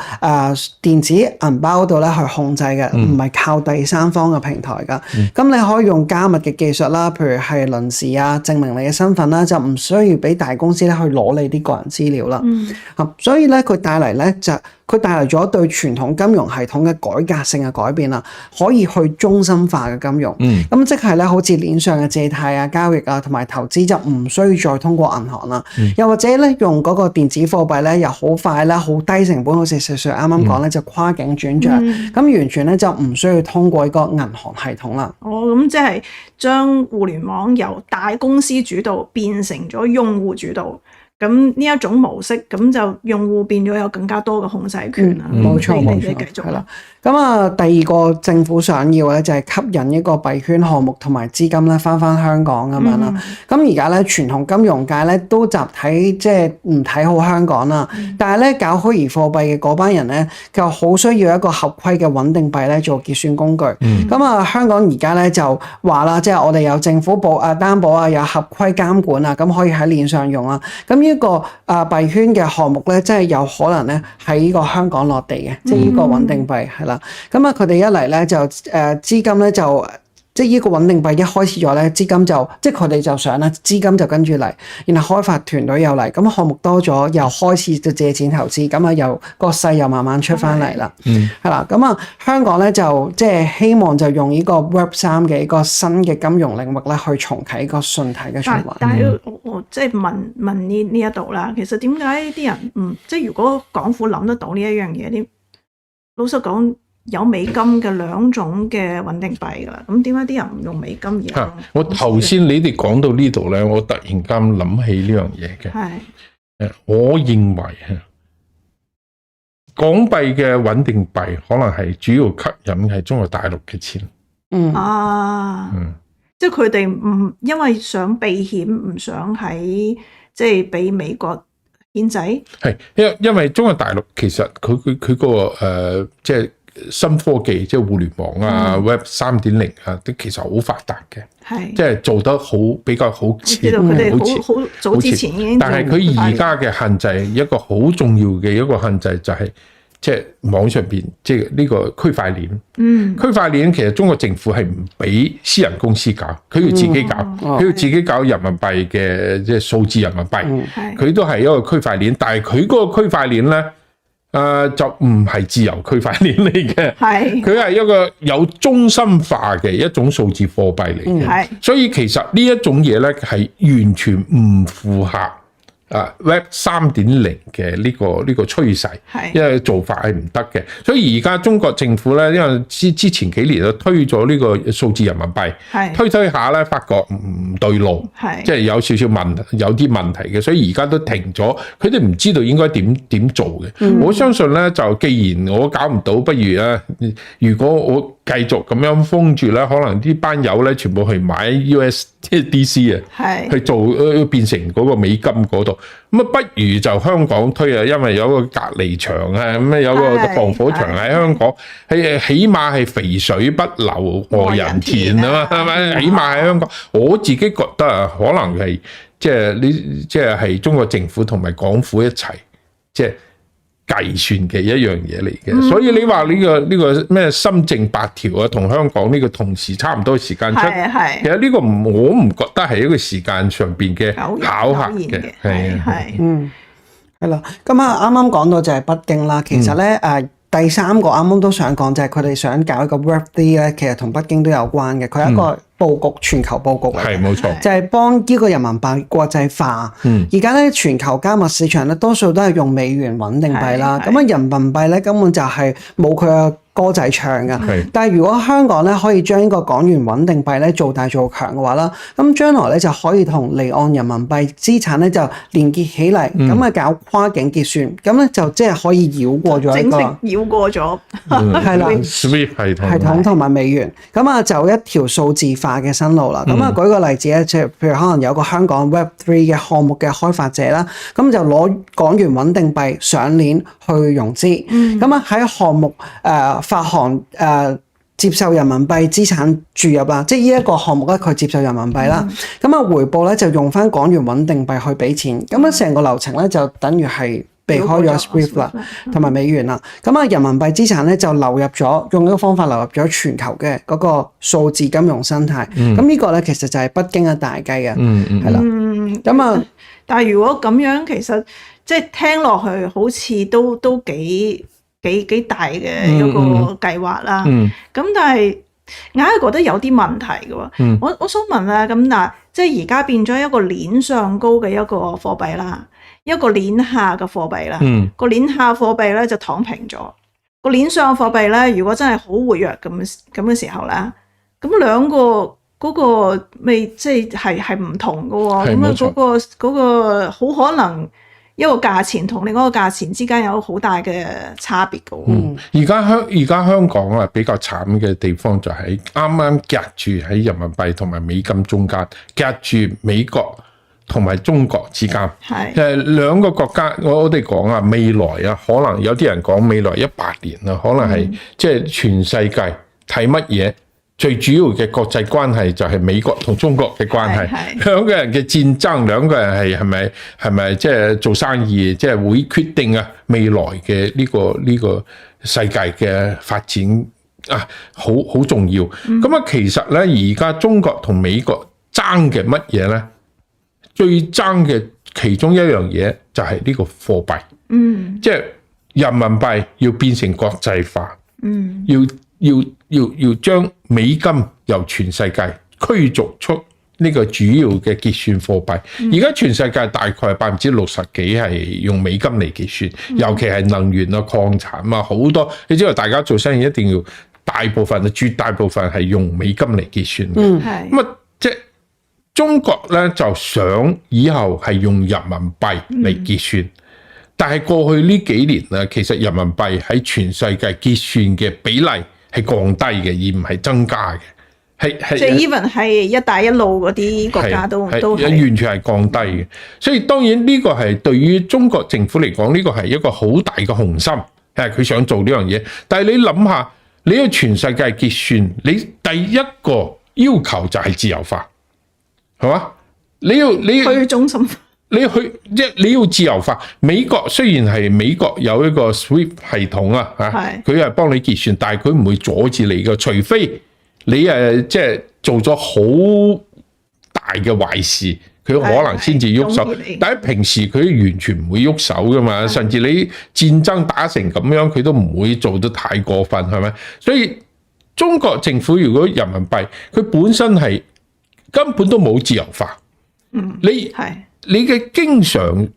電子銀包嗰度咧去控制嘅，唔係靠第三方嘅平台㗎。咁你可以用加密嘅技術啦，譬如係臨時啊，證明你嘅身份啦，就唔需要俾大公司咧去攞你啲個人資料啦。所以咧佢帶嚟咗對傳統金融系統嘅改革性嘅改變啦，可以去中心化嘅金融。咁即係咧，好似鏈上嘅借貸啊、交易啊同埋投資就唔需要再通過銀行啦。又或者咧，用嗰個電子貨幣咧，又好快啦、好低成本，好似石 Sir 啱啱講咧，就跨境轉賬，咁完全咧就唔需要通過一個銀行系統啦。咁即係將互聯網由大公司主導變成咗用戶主導。咁呢一種模式，咁就用戶變咗有更加多嘅控制權啦。冇錯，你繼續啦。咁啊，第二個政府想要咧就係吸引一個幣圈項目同埋資金咧翻香港咁樣啦。咁而家咧傳統金融界咧都集體即係唔睇好香港啦。但係咧搞虛擬貨幣嘅嗰班人咧，就好需要一個合規嘅穩定幣咧做結算工具。咁啊，香港而家咧就話啦，即係我哋有政府擔保啊，有合規監管啊，咁可以喺鏈上用啦。咁呢個幣圈嘅項目咧，真係有可能咧喺呢個香港落地嘅，即係呢個穩定幣係啦。咁啊，佢哋一嚟咧就資金咧就即係呢個穩定幣一開始咗咧，資金就即係佢哋就想啦，資金就跟住嚟，然後開發團隊又嚟，咁項目多咗，又開始就借錢投資，咁啊又個勢又慢慢出翻嚟啦，係啦，咁啊香港咧就即係希望就用呢個 Web3 嘅一個新嘅金融領域咧去重啟個信貸嘅循環。但係我即係問呢一度啦，其實點解啲人即係如果港府諗得到呢一樣嘢，啲老實講。有美金嘅兩種嘅穩定幣㗎啦，咁點解啲人唔用美金而用？我頭先你哋講到呢度咧，我突然間諗起呢樣嘢嘅。係，我認為港幣嘅穩定幣可能係主要吸引係中國大陸嘅錢。即係佢哋唔因為想避險，唔想喺即係俾美國牽制。係，因為中國大陸其實佢個即係。新科技即係互聯網啊、Web 3.0啊，都其實好發達嘅，即係做得好比較好前，好早之前已經。但係佢而家嘅限制，一個好重要嘅一個限制就係即係網上邊即係呢個區塊鏈。區塊鏈其實中國政府係唔俾私人公司搞，佢要自己搞，佢要自己搞人民幣嘅即係數字人民幣，佢都係一個區塊鏈，但係佢嗰個區塊鏈咧。就唔係自由區塊鏈嚟嘅，佢係一個有中心化嘅一種數字貨幣嚟嘅，所以其實呢一種嘢咧係完全唔符合Web 3.0嘅呢個趨勢，因為做法係唔得嘅。所以而家中國政府咧，因為之前幾年就推咗呢個數字人民幣，推下咧，發覺唔對路，即係有少少有啲問題嘅，所以而家都停咗。佢哋唔知道應該點做嘅。我相信咧，就既然我搞唔到，不如如果我繼續咁樣封住咧，可能呢班友咧全部去買 USDC 去做變成嗰個美金嗰度。咁啊，不如就香港推啊，因為有個隔離牆啊，咁有個防火牆喺香港，起碼係肥水不流外人田啊嘛，係咪？起碼喺香港，我自己覺得啊，可能係即係中國政府同埋港府一齊即係計算嘅一樣嘢嚟嘅。所以你話呢個咩深圳8條啊，同香港呢個同時差唔多時間出，其實呢個我唔覺得係一個時間上邊嘅巧合嘅，係啦。咁啊，啱啱講到就係北京啦，其實咧第三個啱啱都想講就係佢哋想搞一個 Web3 咧，其實同北京都有關嘅，佢係一個佈局全球佈局嚟嘅，係冇錯，就係幫呢個人民幣國際化。而家咧全球加密市場咧多數都係用美元穩定幣啦，咁啊人民幣咧根本就係冇佢嘅歌仔唱㗎。係但係如果香港咧可以將呢個港元穩定幣咧做大做強嘅話啦，咁將來咧就可以同離岸人民幣資產咧就連結起嚟，咁啊搞跨境結算，咁咧就即係可以繞過咗一個正式繞過咗，係啦 SWIFT 系統同埋美元，咁啊就一條數字化嘅新路啦。咁啊舉個例子咧，即係譬如可能有個香港 Web3 嘅項目嘅開發者啦，咁就攞港元穩定幣上鏈去融資，咁啊喺項目發行接受人民幣資產注入啦，即係呢一個項目咧，佢接受人民幣啦，咁啊回報咧就用翻港元穩定幣去俾錢，咁啊成個流程咧就等於係避開咗 SWIFT 啦，同埋美元啦，咁啊人民幣資產咧就流入咗，用呢個方法流入咗全球嘅嗰個數字金融生態，咁呢個咧其實就係北京嘅大計嘅，係啦，咁啊，但係如果咁樣，其實即係聽落去好似都幾大嘅一個計劃啦。咁但係硬係覺得有啲問題嘅喎。我想問咧，咁嗱，即係而家變咗一個鏈上高嘅一個貨幣啦，一個鏈下嘅貨幣啦。個鏈下貨幣咧就躺平咗，個鏈上貨幣咧，如果真係好活躍咁嘅時候咧，咁兩個嗰個未即係唔同嘅喎。咁啊嗰個好可能。一個價錢同另外一個價錢之間有好大嘅差別嘅喎。而家香港啊比較慘嘅地方就係啱啱夾住喺人民幣同埋美金中間，夾住美國同埋中國之間。係兩個國家，我哋講啊，未來啊，可能有啲人講未來100年啊，可能係即係全世界睇乜嘢？最主要嘅國際關係就係美國同中國嘅關係，兩個人嘅戰爭，兩個人係咪即係做生意，即係會決定啊未來嘅呢個世界嘅發展啊，好重要。咁啊，其實咧而家中國同美國爭嘅乜嘢咧？最爭嘅其中一樣嘢就係呢個貨幣，即係人民幣要變成國際化，要將美金由全世界驅逐出呢個主要嘅結算貨幣。而家全世界大概60%幾係用美金嚟結算，尤其係能源啊、礦產啊好多。你知道大家做生意一定要大部分絕大部分係用美金嚟結算嘅。咁啊，即係中國咧就想以後係用人民幣嚟結算。但係過去呢幾年啊，其實人民幣喺全世界結算嘅比例係降低嘅，而唔係增加嘅。係即係 even 係一帶一路嗰啲國家都完全係降低嘅。所以當然呢個係對於中國政府嚟講，呢個係一個好大嘅雄心，係佢想做呢樣嘢。但係你諗下，你要全世界結算，你第一個要求就係自由化，係嘛？你去中心化。你要自由化。美國雖然係美國有一個 SWIFT 系統啊，佢係幫你結算，但係佢唔會阻止你嘅，除非你即係做咗好大嘅壞事，佢可能先至喐手。但係平時佢完全唔會喐手噶嘛，甚至你戰爭打成咁樣，佢都唔會做得太過分，係咪？所以中國政府如果人民幣佢本身係根本都冇自由化，你嘅經常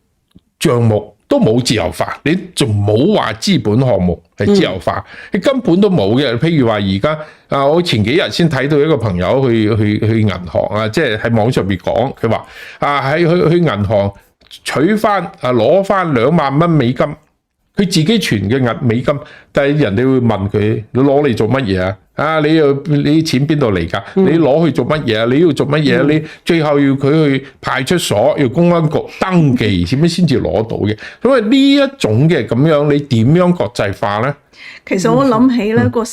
帳目都冇自由化，你仲冇話資本項目係自由化，你根本都冇嘅。譬如話而家我前幾日先睇到一個朋友去銀行啊，即係喺網上面講，佢話去銀行取翻攞翻2萬蚊美金，佢自己存嘅美金，但係人哋會問佢：你攞嚟做乜嘢啊？你啲錢邊度嚟㗎？你攞去做乜嘢啊？你要做乜嘢啊？你最後要佢去派出所，要公安局登記，點樣先至攞到嘅？因為呢一種嘅咁樣，你點樣國際化咧？其實我諗起咧個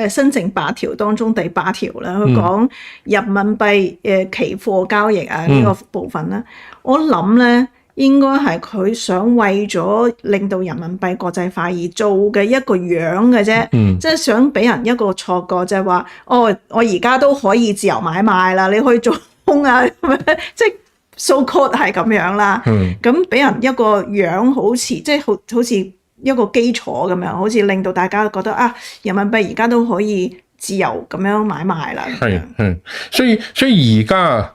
新政8條當中第8條咧，佢講人民幣期貨交易啊呢個部分咧，我諗咧。應該係佢想為咗令到人民幣國際化而做嘅一個樣嘅啫，即係想俾人一個錯覺，就係話我而家都可以自由買賣啦，你可以做空啊，即係 so called 係咁樣啦。咁俾人一個樣好似即係好似一個基礎咁樣，好似令到大家覺得人民幣而家都可以自由咁樣買賣啦。所以而家。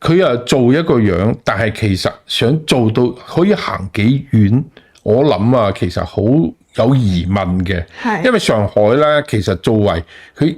佢又做一個樣，但係其實想做到可以行幾遠，我諗其實好有疑問嘅，因為上海咧其實作為佢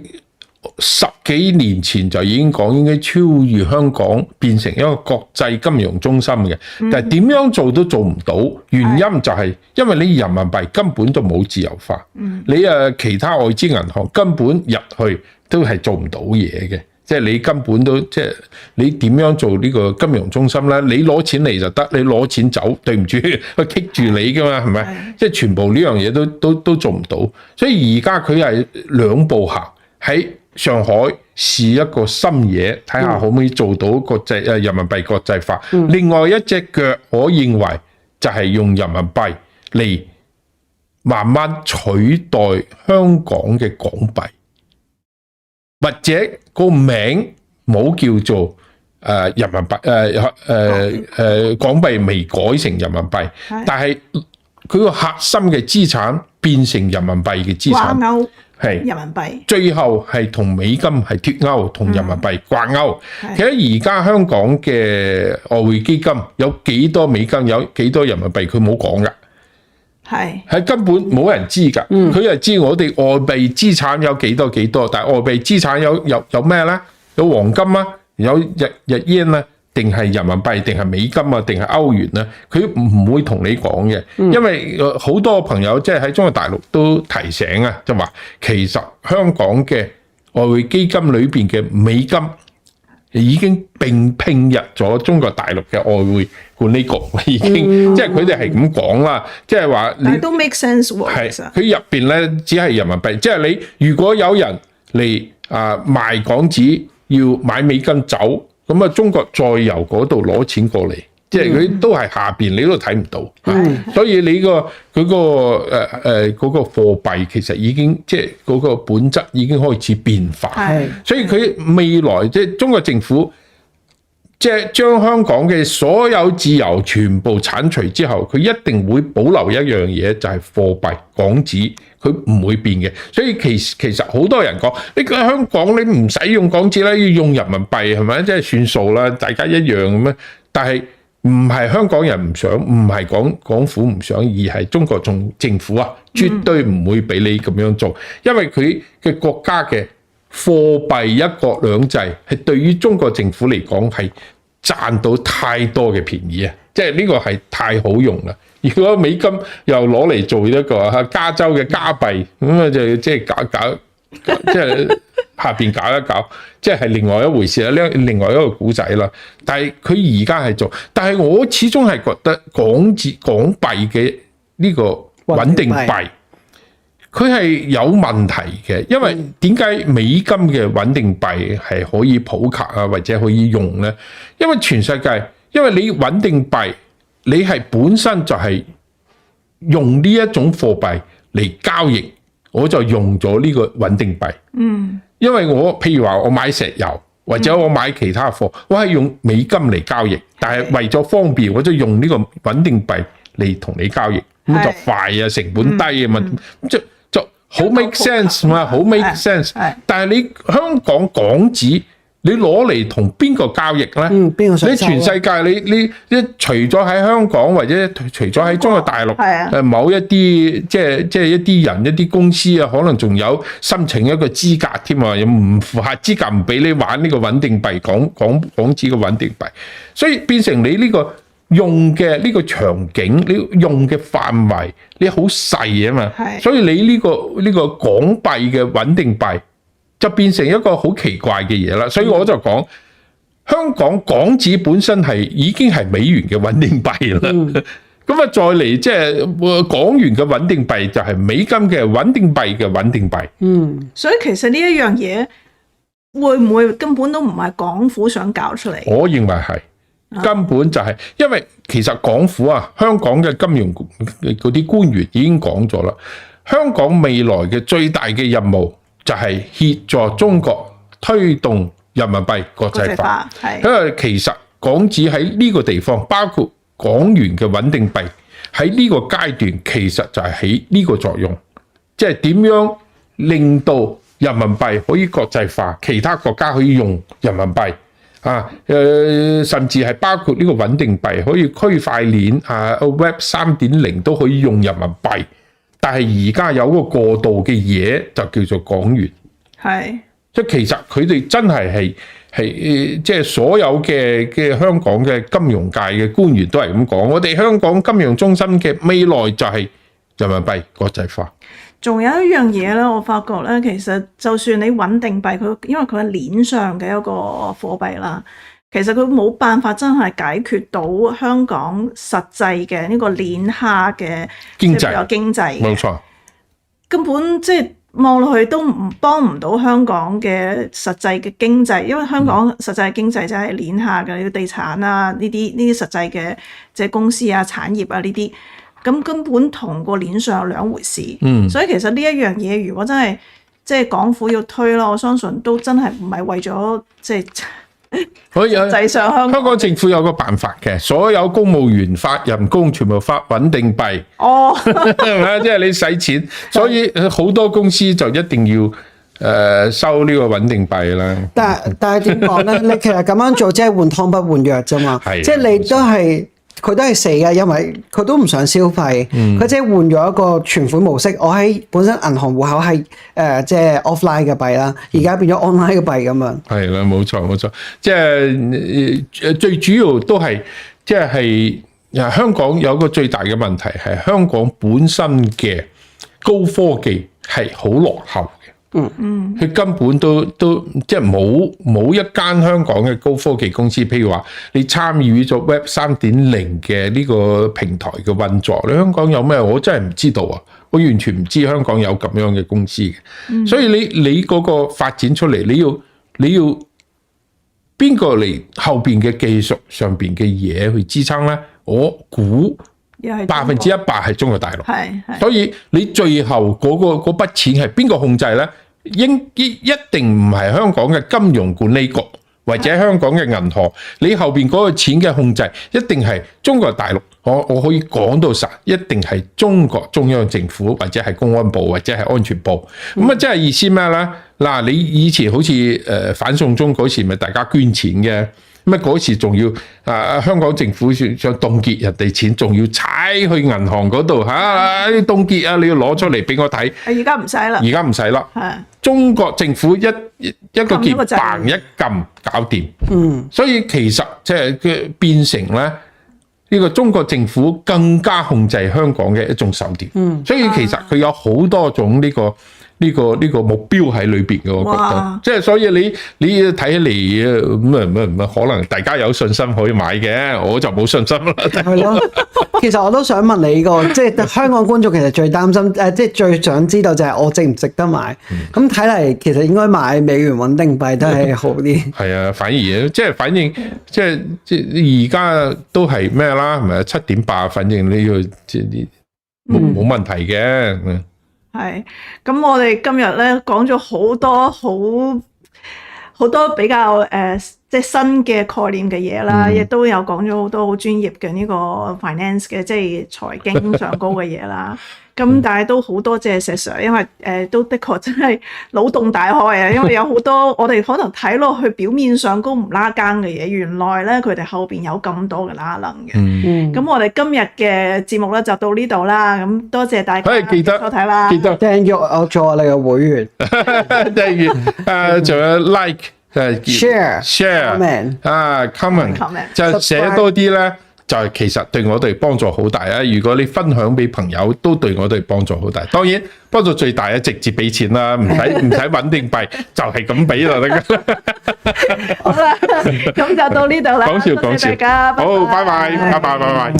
10幾年前就已經講應該超越香港，變成一個國際金融中心嘅，但係點樣做都做唔到，原因就係因為你人民幣根本就冇自由化，你其他外資銀行根本入去都係做唔到嘢嘅。即係你根本都即係你點樣做呢個金融中心咧？你攞錢嚟就得，你攞錢走，對唔住，佢棘住你噶嘛，係咪？即係全部呢樣嘢都做唔到，所以而家佢係兩步行，喺上海試一個新嘢，睇下可唔可以做到國際人民幣國際化。另外一隻腳，我認為就係用人民幣嚟慢慢取代香港嘅港幣。或者個名冇叫做人民幣港幣未改成人民幣，但係佢個核心嘅資產變成人民幣嘅資產，掛鈎係人民幣，最後係同美金係脫鈎，同人民幣掛鈎。其實而家香港嘅外匯基金有幾多美金，有幾多人民幣，佢冇講㗎。係根本冇人知㗎，佢就知我哋外幣資產有幾多，但係外幣資產有咩咧？有黃金啊，有日yen啊，定係人民幣，定係美金啊，定係歐元啊？佢唔會同你講嘅，因為好多朋友即係喺中國大陸都提醒啊，就話其實香港嘅外匯基金裏邊嘅美金已經併入咗中國大陸嘅外匯管理局，已經即係佢哋係咁講啦，即係話你都 make sense 喎。係佢入邊咧，只係人民幣，即係你如果有人嚟賣港紙要買美金走，咁啊中國再由嗰度攞錢過嚟，即係佢都係下邊你都睇唔到，所以你嗰個貨幣其實已經即係嗰個本質已經開始變化，所以佢未來即係中國政府即係將香港嘅所有自由全部剷除之後，佢一定會保留一樣嘢，就係貨幣港紙，佢唔會變嘅。所以其實好多人講，呢個香港你唔使用港紙啦，要用人民幣係咪？即係算數啦，大家一樣咁樣。但係唔係香港人唔想，唔係港府唔想，而係中國政府啊，絕對唔會俾你咁樣做，因為佢嘅國家嘅貨幣一國兩制係對於中國政府嚟講係賺到太多嘅便宜啊！即係呢個係太好用啦。如果美金又攞嚟做一個加州嘅加幣，咁啊就即係搞，即係下邊搞一搞，即係另外一回事啦。另外一個古仔啦。但係佢而家係做，但係我始終係覺得港幣嘅呢個穩定幣，佢係有問題嘅，因為點解美金嘅穩定幣係可以普及啊，或者可以用咧？因為全世界，因為你穩定幣，你係本身就係用呢一種貨幣嚟交易，我就用咗呢個穩定幣。因為我譬如話我買石油或者我買其他貨，我係用美金嚟交易，但係為咗方便，我就用呢個穩定幣嚟同你交易，咁就快啊，成本低啊嘛，就好 make sense 嘛，好 make sense。但係你香港港紙，你攞嚟同邊個交易咧？你全世界你除咗喺香港或者除咗喺中國大陸，某一啲即係一啲人一啲公司啊，可能仲有申請一個資格添啊，又唔符合資格唔俾你玩呢個穩定幣港紙嘅穩定幣，所以變成你呢個用嘅呢個場景，你用嘅範圍你好細啊嘛，所以你呢個港幣嘅穩定幣就變成一個好奇怪嘅嘢啦。所以我就講香港港紙本身已經係美元嘅穩定幣啦。咁啊再嚟即係港元嘅穩定幣就係美金嘅穩定幣嘅穩定幣。所以其實呢一樣嘢會唔會根本都唔係港府想搞出嚟？我認為係。根本就係，因為其實港府啊，香港嘅金融嗰啲官員已經講咗啦，香港未來嘅最大嘅任務就係協助中國推動人民幣國際化。因為其實港紙喺呢個地方，包括港元嘅穩定幣喺呢個階段，其實就係起呢個作用，即係點樣令到人民幣可以國際化，其他國家可以用人民幣。甚至係包括呢個穩定幣可以區塊鏈Web 3.0都可以用人民幣，但係而家有個過渡嘅嘢就叫做港元。係，即係其實佢哋真係即係所有嘅香港嘅金融界嘅官員都係咁講，我哋香港金融中心嘅未來就係人民幣國際化。仲有一樣嘢咧，我發覺咧，其實就算你穩定幣，佢因為佢係鏈上嘅一個貨幣啦，其實佢冇辦法真係解決到香港實際嘅呢個鏈下嘅經濟經濟。冇錯，根本即係望落去都幫唔到香港嘅實際嘅經濟，因為香港實際嘅經濟就係鏈下嘅，啲地產啊，呢啲實際嘅即係公司啊、產業啊呢啲。咁根本同個鏈上有兩回事，所以其實呢一樣嘢，如果真係即係港府要推咯，我相信都真係唔係為咗即係可以實際上香港政府有個辦法嘅，所有公務員發人工全部發穩定幣，係咪？即係你使錢，所以好多公司就一定要收呢個穩定幣啦。但係點講咧？你其實咁樣做即係換湯不換藥啫嘛，即係你都係。佢都係死嘅，因為佢都唔想消費，佢即係換咗一個存款模式。我喺本身銀行戶口係即係 offline 嘅幣啦，而家變咗 online 嘅幣咁樣。係啦，冇錯，即係最主要都係即係香港有個最大嘅問題係香港本身嘅高科技係好落後。佢根本都即係冇一間香港嘅高科技公司，譬如話你參與咗 Web 3.0嘅呢個平台嘅運作，你香港有咩？我真係唔知道啊！我完全唔知香港有咁樣嘅公司嘅。所以你嗰個發展出嚟，你要邊個嚟後邊嘅技術上邊嘅嘢去支撐咧？我估100%係中國大陸。係，所以你最後嗰筆錢係邊個控制咧？一定唔係香港嘅金融管理局或者香港嘅銀行，你後邊嗰個錢嘅控制一定係中國大陸。我可以講到實，一定係中國中央政府或者係公安部或者係安全部。咁啊，即係意思咩咧？嗱，你以前好似反送中嗰時，咪大家捐錢嘅。乜嗰時仲要香港政府想凍結人哋錢，仲要踩去銀行嗰度凍結啊！你要攞出嚟俾我睇。而家唔使啦。而家唔使啦。中國政府一個鍵嘭一撳搞掂。所以其實即係佢變成咧呢個中國政府更加控制香港嘅一種手段。所以其實佢有好多種呢個目標喺裏邊嘅，我覺得，即係所以你睇起嚟可能大家有信心可以買嘅，我就冇信心啦。係咯，其實我都想問你即係香港觀眾其實最擔心即係最想知道就係我值唔值得買？咁睇嚟其實應該買美元穩定幣都係好啲。係啊，反正即係而家都係咩啦？係咪7.8？反正呢個即係冇問題嘅。係，咁我哋今日咧講咗好多比較即係新嘅概念嘅嘢啦，亦都有講咗好多好專業嘅呢個 finance 嘅即係財經上高嘅嘢啦。咁但係都好多謝石 Sir，因為都的確真係腦洞大開啊！因為有好多我哋可能睇落去表面上高唔拉更嘅嘢，原來咧佢哋後邊有咁多嘅拉能嘅。咁我哋今日嘅節目咧就到呢度啦。咁多謝大家記得收睇啦，記得訂閱我做你嘅會員，訂閱仲有 like、share、comment 就寫多啲咧。就係其實對我哋幫助好大啊！如果你分享俾朋友，都對我哋幫助好大。當然幫助最大啊，直接俾錢啦，唔使穩定幣，就係咁俾就得㗎啦。好啦，咁就到呢度啦。講笑，大家，好，拜拜。